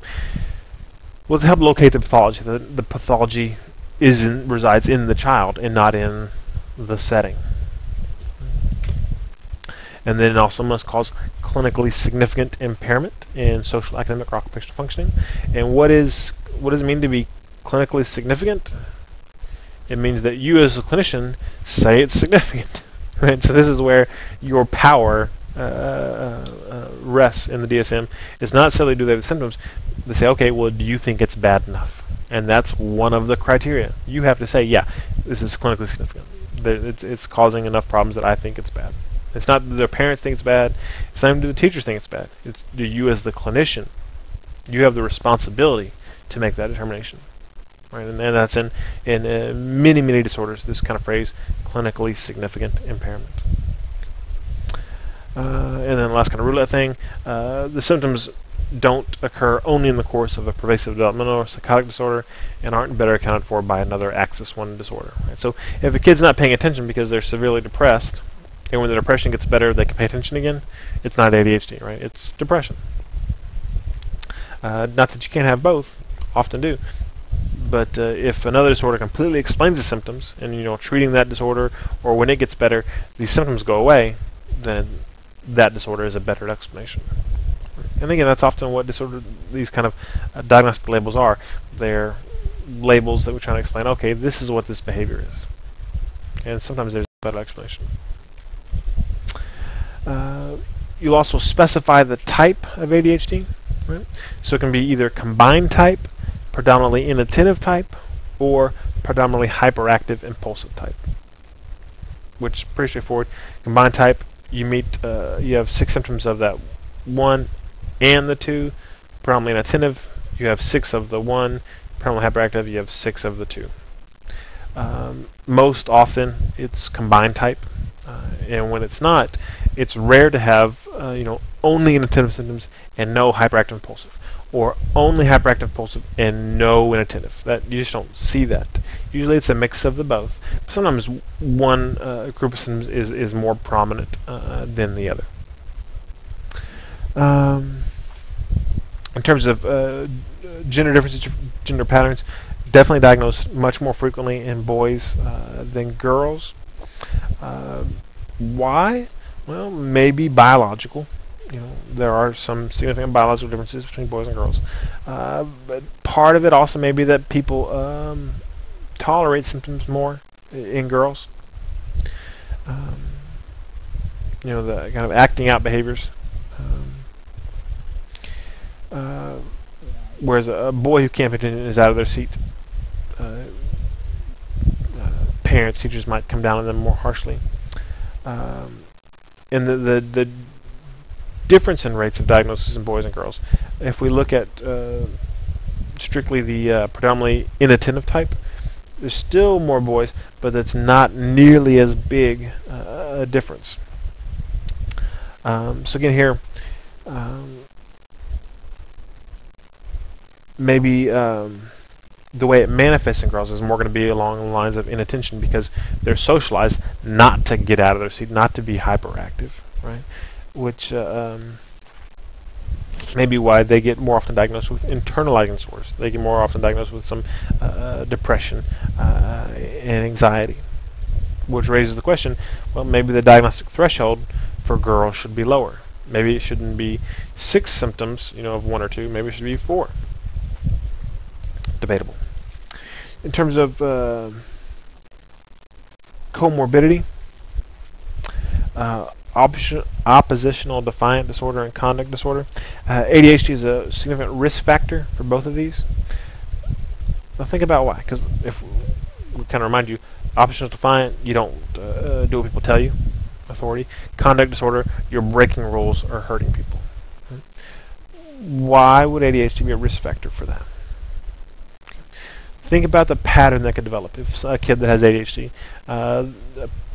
locate the pathology. The pathology resides in the child and not in the setting. And then it also must cause clinically significant impairment in social, academic, or occupational functioning. And what does it mean to be clinically significant? It means that you as a clinician say it's significant. Right? So this is where your power rests in the DSM. It's not necessarily do they have the symptoms. They say, okay, well, do you think it's bad enough? And that's one of the criteria. You have to say, yeah, this is clinically significant. It's causing enough problems that I think it's bad. It's not that their parents think it's bad. It's not even do the teachers think it's bad. It's do you as the clinician. You have the responsibility to make that determination. Right? And that's in many, many disorders, this kind of phrase, clinically significant impairment. And then the last kind of roulette thing, the symptoms don't occur only in the course of a pervasive developmental or psychotic disorder and aren't better accounted for by another Axis 1 disorder. Right? So if a kid's not paying attention because they're severely depressed, and when the depression gets better, they can pay attention again, it's not ADHD, right? It's depression. Not that you can't have both, often do. But if another disorder completely explains the symptoms, and treating that disorder, or when it gets better, these symptoms go away, then that disorder is a better explanation. And again, that's often what these kind of diagnostic labels are. They're labels that we're trying to explain, okay, this is what this behavior is. And sometimes there's a better explanation. You'll also specify the type of ADHD. Right? So it can be either combined type, predominantly inattentive type, or predominantly hyperactive impulsive type. Which is pretty straightforward. Combined type, you have 6 symptoms of that 1 and the 2. Predominantly inattentive, you have 6 of the 1. Predominantly hyperactive, you have 6 of the 2. Most often it's combined type, and when it's not, it's rare to have only inattentive symptoms and no hyperactive impulsive, or only hyperactive impulsive and no inattentive. That you just don't see that. Usually it's a mix of the both. Sometimes one group of symptoms is more prominent than the other. In terms of gender differences, gender patterns, definitely diagnosed much more frequently in boys than girls. Why? Well, maybe biological. There are some significant biological differences between boys and girls. But part of it also may be that people tolerate symptoms more in girls. The kind of acting out behaviors. Whereas a boy who can't pay attention is out of their seat. Parents, teachers might come down on them more harshly. And the difference in rates of diagnosis in boys and girls, if we look at strictly the predominantly inattentive type, there's still more boys, but it's not nearly as big a difference. So again here, maybe the way it manifests in girls is more going to be along the lines of inattention, because they're socialized not to get out of their seat, not to be hyperactive, right? Which may be why they get more often diagnosed with internalizing disorders. They get more often diagnosed with some depression and anxiety, which raises the question, well, maybe the diagnostic threshold for girls should be lower. Maybe it shouldn't be 6 symptoms, of 1 or 2. Maybe it should be 4. Debatable. In terms of comorbidity, oppositional defiant disorder and conduct disorder, ADHD is a significant risk factor for both of these. Now think about why, because if we kind of remind you, oppositional defiant, you don't do what people tell you, authority. Conduct disorder, you're breaking rules or hurting people. Why would ADHD be a risk factor for that? Think about the pattern that could develop. If a kid that has ADHD, a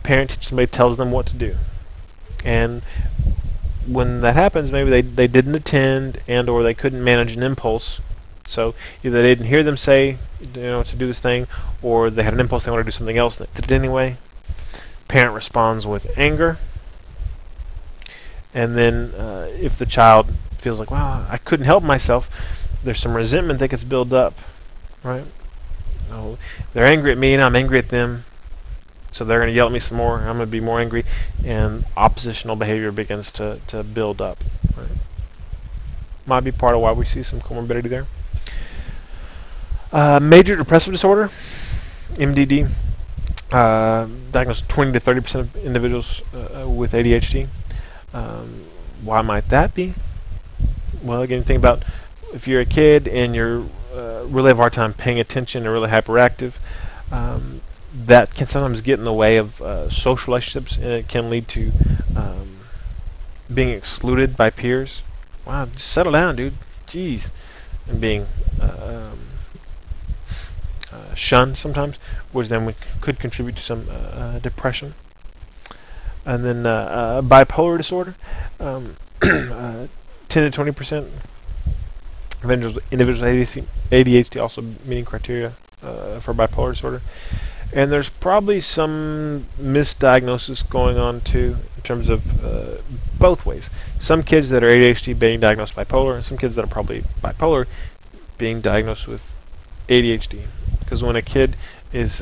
parent teaches somebody, tells them what to do, and when that happens, maybe they didn't attend, and or they couldn't manage an impulse. So either they didn't hear them say, to do this thing, or they had an impulse they wanted to do something else and they did it anyway. Parent responds with anger, and then if the child feels like, wow, I couldn't help myself, there's some resentment that gets built up, right? Oh, they're angry at me and I'm angry at them, so they're going to yell at me some more. I'm going to be more angry, and oppositional behavior begins to build up. Right? Might be part of why we see some comorbidity there. Major depressive disorder, MDD, diagnosed 20 to 30% of individuals with ADHD. Why might that be? Well, again, think about if you're a kid and you're really have a hard time paying attention and really hyperactive, that can sometimes get in the way of social relationships, and it can lead to being excluded by peers. Wow, just settle down, dude. Jeez. And being shunned sometimes, which then could contribute to some depression. And then bipolar disorder, 10 to 20% of individuals with ADHD also meeting criteria for bipolar disorder. And there's probably some misdiagnosis going on too, in terms of both ways. Some kids that are ADHD being diagnosed bipolar, and some kids that are probably bipolar being diagnosed with ADHD. Because when a kid is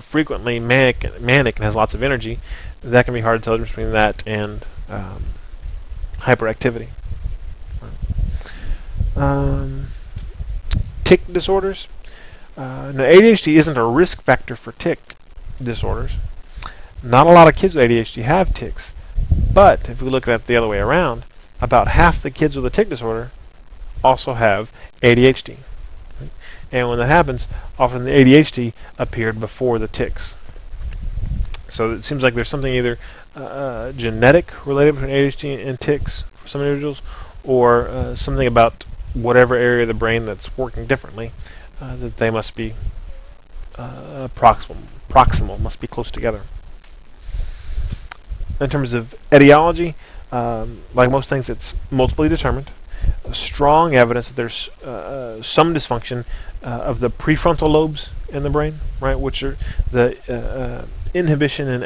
frequently manic and has lots of energy, that can be hard to tell the difference between that and hyperactivity. Tic disorders. Now, ADHD isn't a risk factor for tic disorders. Not a lot of kids with ADHD have tics, but if we look at it the other way around, about half the kids with a tic disorder also have ADHD. And when that happens, often the ADHD appeared before the tics. So it seems like there's something either genetic related between ADHD and tics for some individuals, or something about whatever area of the brain that's working differently, that they must be proximal, must be close together. In terms of etiology, like most things, it's multiply determined. Strong evidence that there's some dysfunction of the prefrontal lobes in the brain, right, which are the inhibition and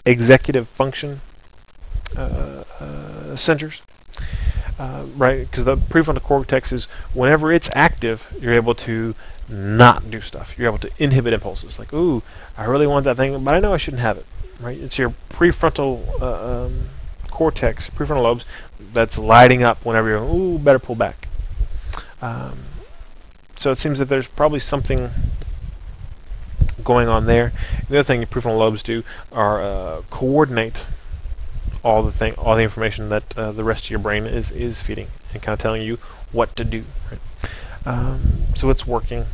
executive function centers. Right, because the prefrontal cortex is, whenever it's active, you're able to not do stuff. You're able to inhibit impulses. Like, ooh, I really want that thing, but I know I shouldn't have it. Right? It's your prefrontal cortex, prefrontal lobes, that's lighting up whenever you're, ooh, better pull back. So it seems that there's probably something going on there. The other thing your prefrontal lobes do are coordinate all the information that the rest of your brain is feeding and kind of telling you what to do. Right? So it's working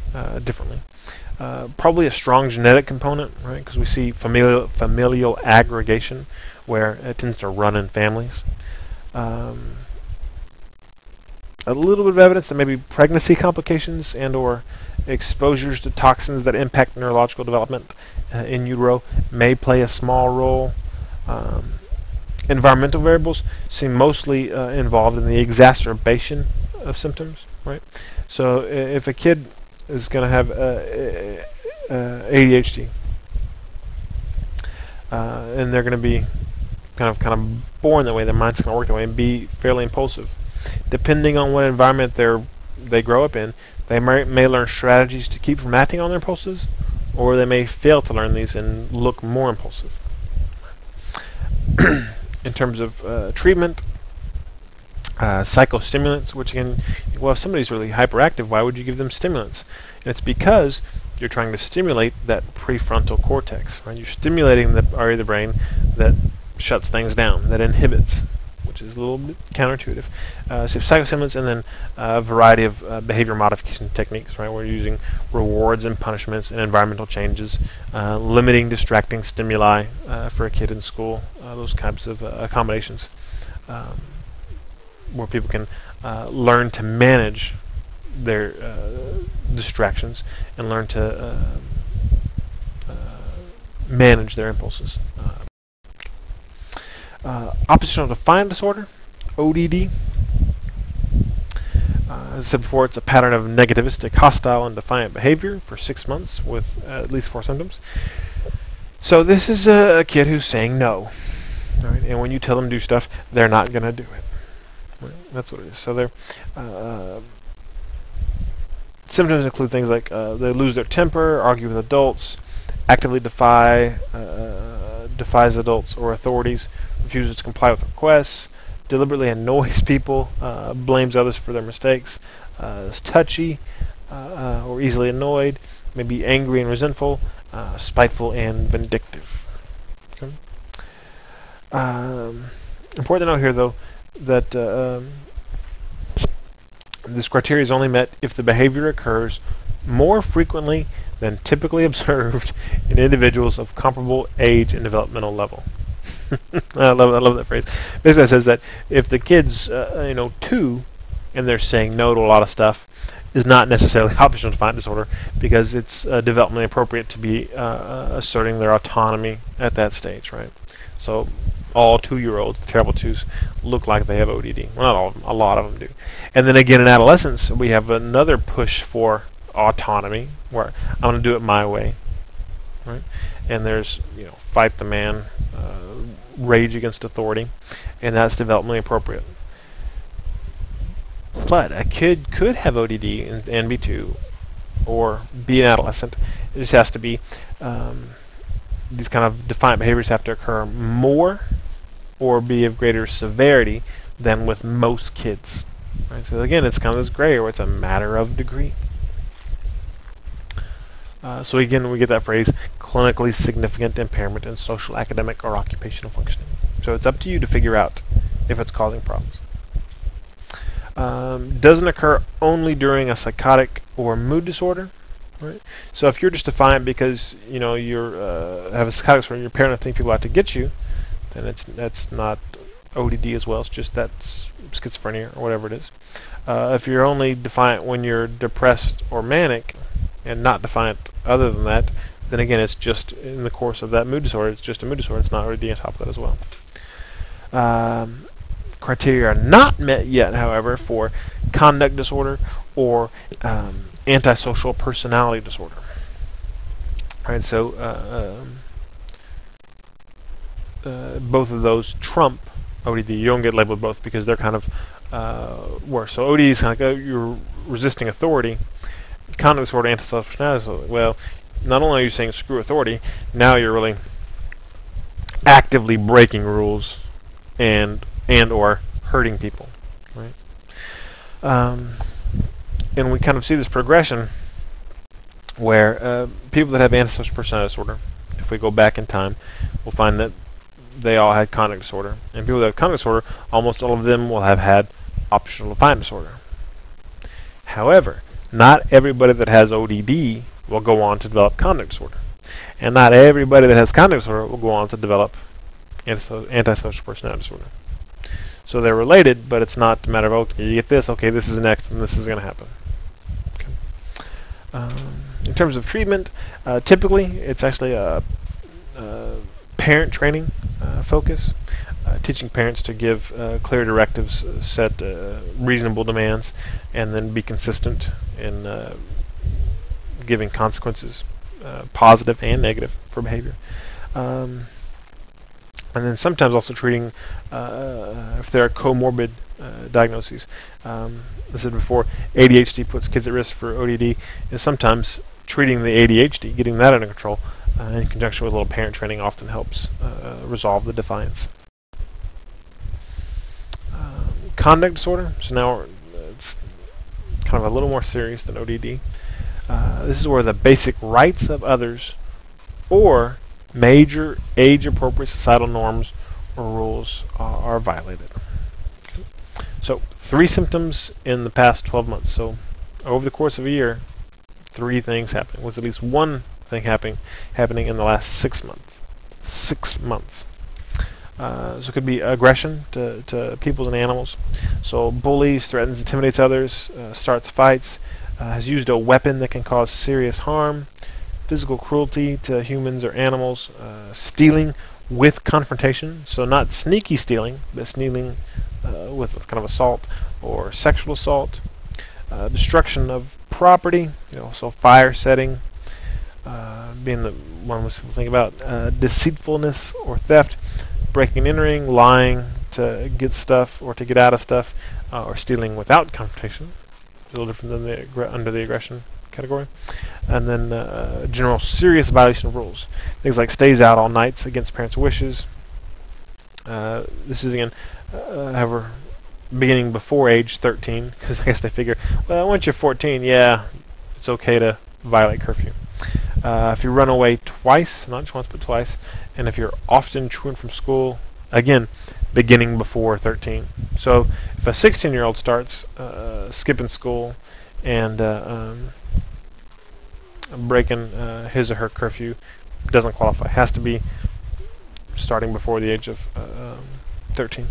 differently. Probably a strong genetic component, right? Because we see familial aggregation, where it tends to run in families. A little bit of evidence that maybe pregnancy complications and/or exposures to toxins that impact neurological development in utero may play a small role. Environmental variables seem mostly involved in the exacerbation of symptoms, right? So if a kid is going to have ADHD, and they're going to be kind of born that way. Their mind's going to work that way and be fairly impulsive. Depending on what environment they grow up in, they may learn strategies to keep from acting on their impulses, or they may fail to learn these and look more impulsive. In terms of treatment, psychostimulants, which again, well, if somebody's really hyperactive, why would you give them stimulants? And it's because you're trying to stimulate that prefrontal cortex, right? You're stimulating the area of the brain that shuts things down, that inhibits, which is a little bit counterintuitive. So psychostimulants, and then a variety of behavior modification techniques, right? We're using rewards and punishments and environmental changes, limiting distracting stimuli for a kid in school, those types of accommodations, where people can learn to manage their distractions and learn to manage their impulses. Oppositional defiant disorder, ODD. As I said before, it's a pattern of negativistic, hostile, and defiant behavior for 6 months with at least 4 symptoms. So this is a kid who's saying no, right? And when you tell them to do stuff, they're not going to do it. Right? That's what it is. So their symptoms include things like they lose their temper, argue with adults, actively defies adults or authorities, refuses to comply with requests, deliberately annoys people, blames others for their mistakes, is touchy or easily annoyed, may be angry and resentful, spiteful and vindictive. Okay. Important to note here, though, that this criteria is only met if the behavior occurs more frequently than typically observed in individuals of comparable age and developmental level. I love that phrase. Basically, it says that if the kid's 2 and they're saying no to a lot of stuff, is not necessarily oppositional defiant disorder, because it's developmentally appropriate to be asserting their autonomy at that stage, right? So all 2-year-olds, the terrible 2s, look like they have ODD. Well, not all of them, a lot of them do. And then again, in adolescence, we have another push for autonomy, where I'm going to do it my way, right? And there's, fight the man, rage against authority, and that's developmentally appropriate. But a kid could have ODD and be 2, or be an adolescent. It just has to be, these kind of defiant behaviors have to occur more or be of greater severity than with most kids. Right? So again, it's kind of this gray, or it's a matter of degree. So again, we get that phrase, clinically significant impairment in social, academic, or occupational functioning. So it's up to you to figure out if it's causing problems. Doesn't occur only during a psychotic or mood disorder. Right? So if you're just defiant because you're have a psychotic disorder and your parent think people out to get you, then that's not ODD as well. It's just that's schizophrenia or whatever it is. If you're only defiant when you're depressed or manic, and not defiant other than that, then again it's just in the course of that mood disorder. It's just a mood disorder. It's not ODD on top of that as well. Criteria are not met yet, however, for conduct disorder or antisocial personality disorder. Right, so both of those trump ODD. You don't get labeled both because they're kind of worse. So ODD is kind of like you're resisting authority. Conduct disorder, antisocial personality disorder. Well, not only are you saying screw authority, now you're really actively breaking rules and or hurting people, right? And we kind of see this progression where people that have antisocial personality disorder, if we go back in time, we'll find that they all had conduct disorder. And people that have conduct disorder, almost all of them will have had oppositional defiant disorder. However, not everybody that has ODD will go on to develop conduct disorder. And not everybody that has conduct disorder will go on to develop antisocial personality disorder. So they're related, but it's not a matter of, okay, you get this, okay, this is next, and this is going to happen. Okay. In terms of treatment, typically it's actually a parent training focus, teaching parents to give clear directives, set reasonable demands, and then be consistent in giving consequences, positive and negative, for behavior. And then sometimes also treating if there are comorbid diagnoses. As I said before, ADHD puts kids at risk for ODD, and sometimes treating the ADHD, getting that under control, in conjunction with a little parent training, often helps resolve the defiance. Conduct disorder. So now it's kind of a little more serious than ODD. This is where the basic rights of others or major age-appropriate societal norms or rules are violated. Okay. So 3 symptoms in the past 12 months. So over the course of a year, 3 things happening, with at least 1 thing happening in the last 6 months. 6 months. So it could be aggression to people and animals. So bullies, threatens, intimidates others, starts fights, has used a weapon that can cause serious harm, physical cruelty to humans or animals, stealing with confrontation, so not sneaky stealing, but stealing with kind of assault or sexual assault, destruction of property, so fire setting, being the one most people think about, deceitfulness or theft, breaking and entering, lying to get stuff or to get out of stuff, or stealing without confrontation, a little different than under the aggression category. And then general serious violation of rules. Things like stays out all nights against parents' wishes. This is, again, however, beginning before age 13, because I guess they figure, well, once you're 14, yeah, it's okay to violate curfew. If you run away twice, not just once but twice, and if you're often truant from school, again, beginning before 13. So if a 16-year-old starts skipping school and breaking his or her curfew, doesn't qualify. Has to be starting before the age of 13.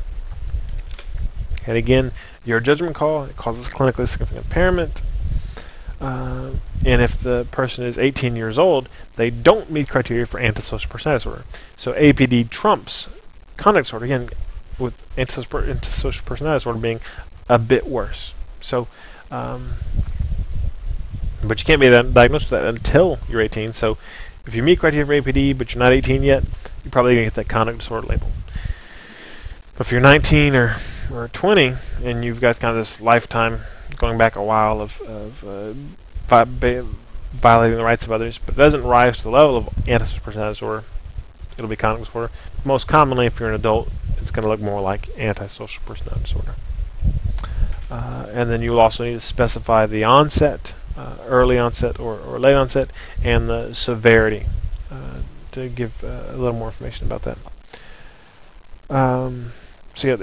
And again, your judgment call, it causes clinically significant impairment. And if the person is 18 years old, they don't meet criteria for antisocial personality disorder. So APD trumps conduct disorder, again, with antisocial personality disorder being a bit worse. So, but you can't be diagnosed with that until you're 18. So if you meet criteria for APD, but you're not 18 yet, you're probably going to get that conduct disorder label. But if you're 19 or 20, and you've got kind of this lifetime, going back a while, of violating the rights of others, but it doesn't rise to the level of antisocial personality disorder, it'll be conduct disorder. Most commonly, if you're an adult, it's going to look more like antisocial personality disorder. And then you'll also need to specify the onset, early onset or late onset, and the severity, to give a little more information about that. So yeah,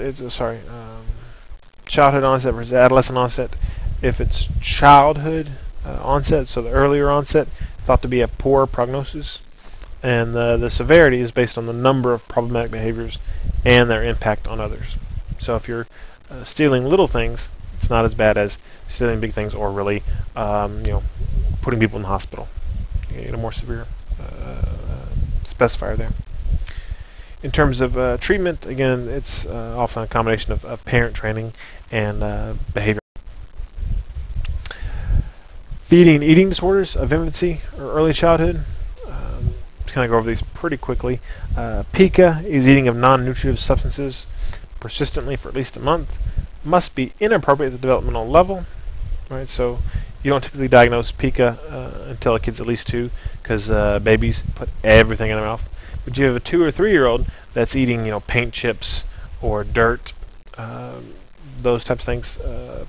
childhood onset versus adolescent onset. If it's childhood onset, so the earlier onset, thought to be a poor prognosis, and the severity is based on the number of problematic behaviors and their impact on others. So if you're stealing little things, it's not as bad as stealing big things or really, putting people in the hospital. You get a more severe specifier there. In terms of treatment, again, it's often a combination of parent training and behavior. Feeding and eating disorders of infancy or early childhood. Just kind of go over these pretty quickly. Pica is eating of non-nutritive substances persistently for at least a month. Must be inappropriate at the developmental level. Right, so you don't typically diagnose pica until a kid's at least 2, because babies put everything in their mouth. But you have a 2 or 3-year-old that's eating, paint chips or dirt, those types of things,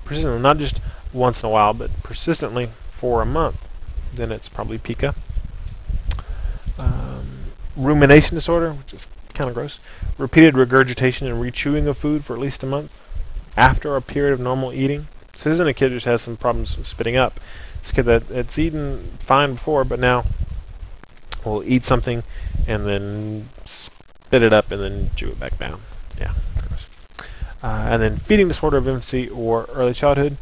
persistently, not just once in a while, but persistently for a month, then it's probably pica. Rumination disorder, which is kind of gross. Repeated regurgitation and rechewing of food for at least a month after a period of normal eating. So this isn't a kid who just has some problems spitting up. It's a kid that's eaten fine before, but now will eat something and then spit it up and then chew it back down. Yeah. And then feeding disorder of infancy or early childhood.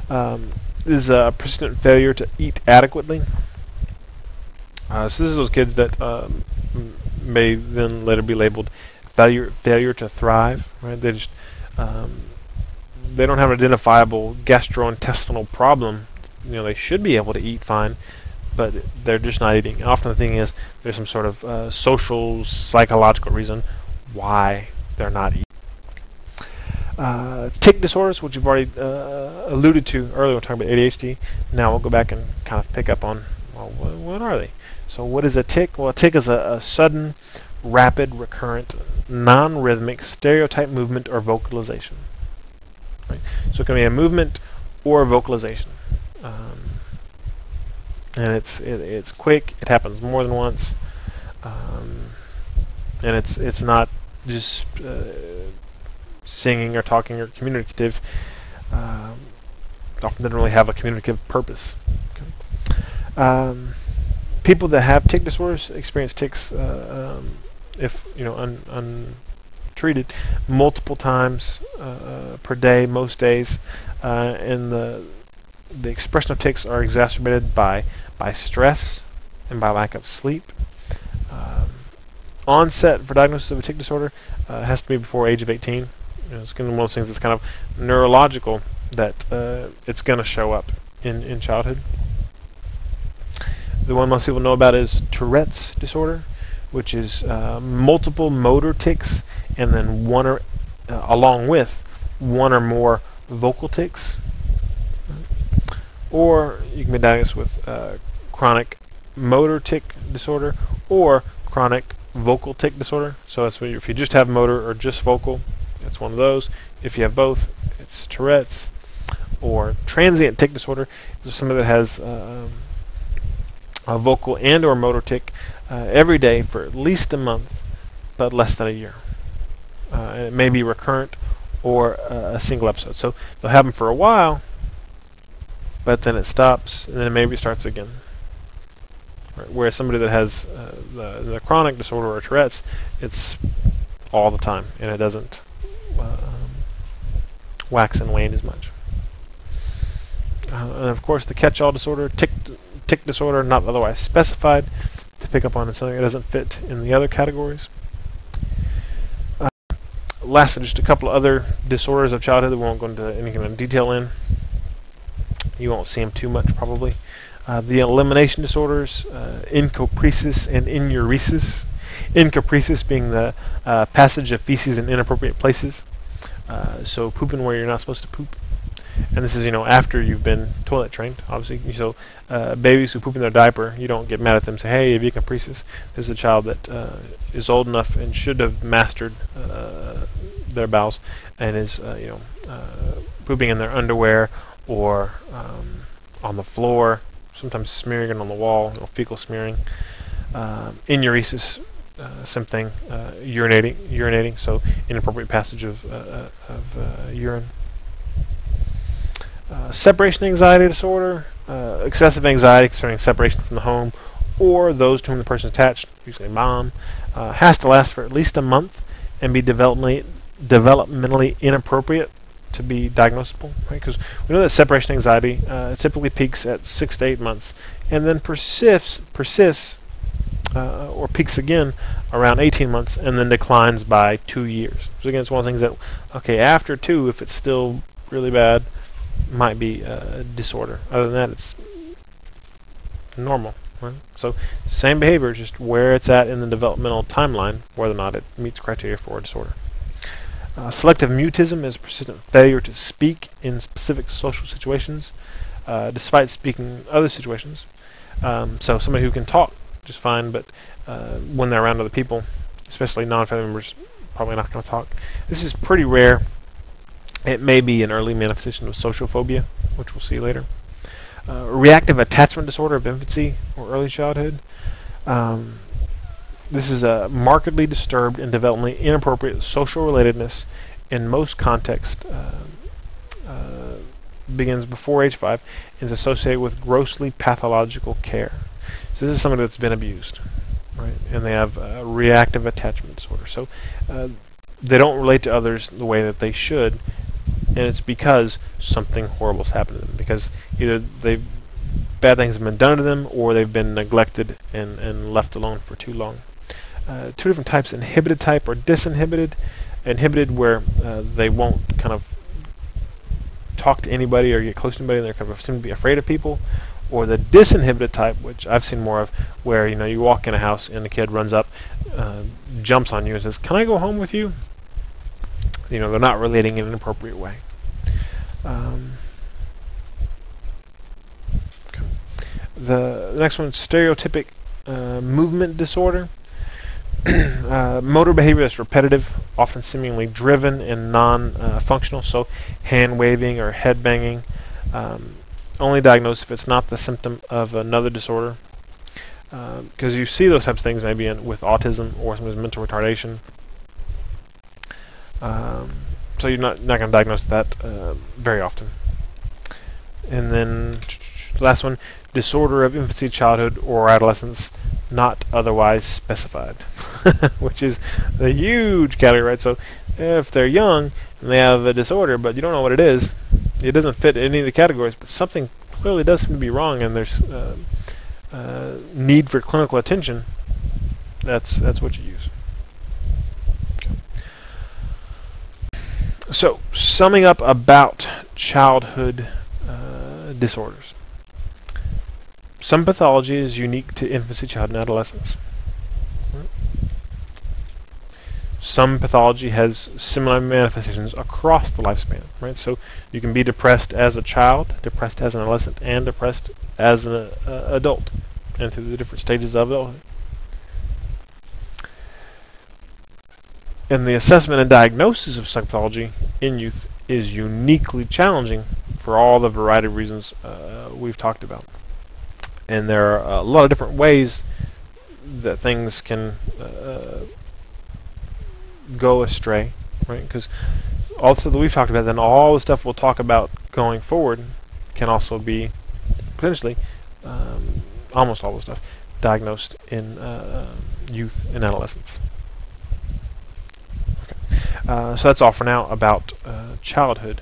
This is a persistent failure to eat adequately. So this is those kids that may then later be labeled failure to thrive. Right? They just they don't have an identifiable gastrointestinal problem. They should be able to eat fine, but they're just not eating. And often the thing is there's some sort of social, psychological reason why they're not eating. Tic disorders, which you've already alluded to earlier when talking about ADHD. Now we'll go back and kind of pick up on, well, what are they? So what is a tic? Well, a tic is a sudden, rapid, recurrent, non-rhythmic stereotype movement or vocalization. Right? So it can be a movement or a vocalization. And it's quick. It happens more than once, and it's not just singing or talking or communicative. Often doesn't really have a communicative purpose. Okay. People that have tic disorders experience tics, if untreated, multiple times per day, most days, and the expression of tics are exacerbated by stress and by lack of sleep. Onset for diagnosis of a tic disorder has to be before age of 18. It's one of those things that's kind of neurological, that it's going to show up in childhood. The one most people know about is Tourette's disorder, which is multiple motor tics, and then along with one or more vocal tics. Or you can be diagnosed with chronic motor tic disorder or chronic vocal tic disorder. So that's if you just have motor or just vocal, it's one of those. If you have both, it's Tourette's. Or transient tic disorder is somebody that has a vocal and or motor tic every day for at least a month, but less than a year. And it may be recurrent or a single episode. So they'll have them for a while, but then it stops, and then it maybe starts again. Right? Whereas somebody that has the chronic disorder or Tourette's, it's all the time, and it doesn't wax and wane as much. And of course, the catch-all disorder, tic disorder, not otherwise specified, to pick up on something that doesn't fit in the other categories. Lastly, just a couple of other disorders of childhood that we won't go into any kind of detail in. You won't see them too much, probably. The elimination disorders, encopresis and enuresis. Encopresis being the passage of feces in inappropriate places. So pooping where you're not supposed to poop. And this is, after you've been toilet trained, obviously. So babies who poop in their diaper, you don't get mad at them and say, hey, have you encopresis? This is a child that is old enough and should have mastered their bowels and is, pooping in their underwear or on the floor, sometimes smearing it on the wall, fecal smearing. Enuresis, same thing, urinating, so inappropriate passage of urine. Separation anxiety disorder, excessive anxiety concerning separation from the home or those to whom the person is attached, usually mom, has to last for at least a month and be developmentally inappropriate to be diagnosable, right? Because we know that separation anxiety typically peaks at 6 to 8 months and then persists or peaks again around 18 months and then declines by 2 years. So again, it's one of the things that, okay, after 2, if it's still really bad, might be a disorder. Other than that, it's normal. Right? So same behavior, just where it's at in the developmental timeline, whether or not it meets criteria for a disorder. Selective mutism is persistent failure to speak in specific social situations, despite speaking in other situations. So somebody who can talk just fine, but when they're around other people, especially non-family members, probably not going to talk. This is pretty rare. It may be an early manifestation of social phobia, which we'll see later. Reactive attachment disorder of infancy or early childhood. This is a markedly disturbed and developmentally inappropriate social relatedness in most contexts. Begins before age 5 and is associated with grossly pathological care. So this is somebody that's been abused, right? And they have reactive attachment disorder. So they don't relate to others the way that they should, and it's because something horrible has happened to them. Because either bad things have been done to them, or they've been neglected and left alone for too long. 2 different types: inhibited type or disinhibited. Inhibited, where they won't kind of talk to anybody or get close to anybody, and they're kind of seem to be afraid of people. or the disinhibited type, which I've seen more of, where you walk in a house and the kid runs up, jumps on you and says, "Can I go home with you?" They're not relating in an appropriate way. The next one, stereotypic movement disorder. Motor behavior that's repetitive, often seemingly driven and non-functional, so hand waving or head banging. Only diagnosed if it's not the symptom of another disorder. Because you see those types of things maybe with autism or some mental retardation. So you're not going to diagnose that very often. And then the last one, disorder of infancy, childhood, or adolescence not otherwise specified, which is a huge category, right? So if they're young and they have a disorder, but you don't know what it is, it doesn't fit any of the categories, but something clearly does seem to be wrong, and there's need for clinical attention. That's what you use. So, summing up about childhood disorders. Some pathology is unique to infancy, childhood, and adolescence. Some pathology has similar manifestations across the lifespan, right? So you can be depressed as a child, depressed as an adolescent, and depressed as an adult, and through the different stages of adulthood. And the assessment and diagnosis of psychopathology in youth is uniquely challenging for all the variety of reasons we've talked about. And there are a lot of different ways that things can go astray, right? Because also that we've talked about, then all the stuff we'll talk about going forward can also be potentially, almost all the stuff, diagnosed in youth and adolescence. Okay. So that's all for now about childhood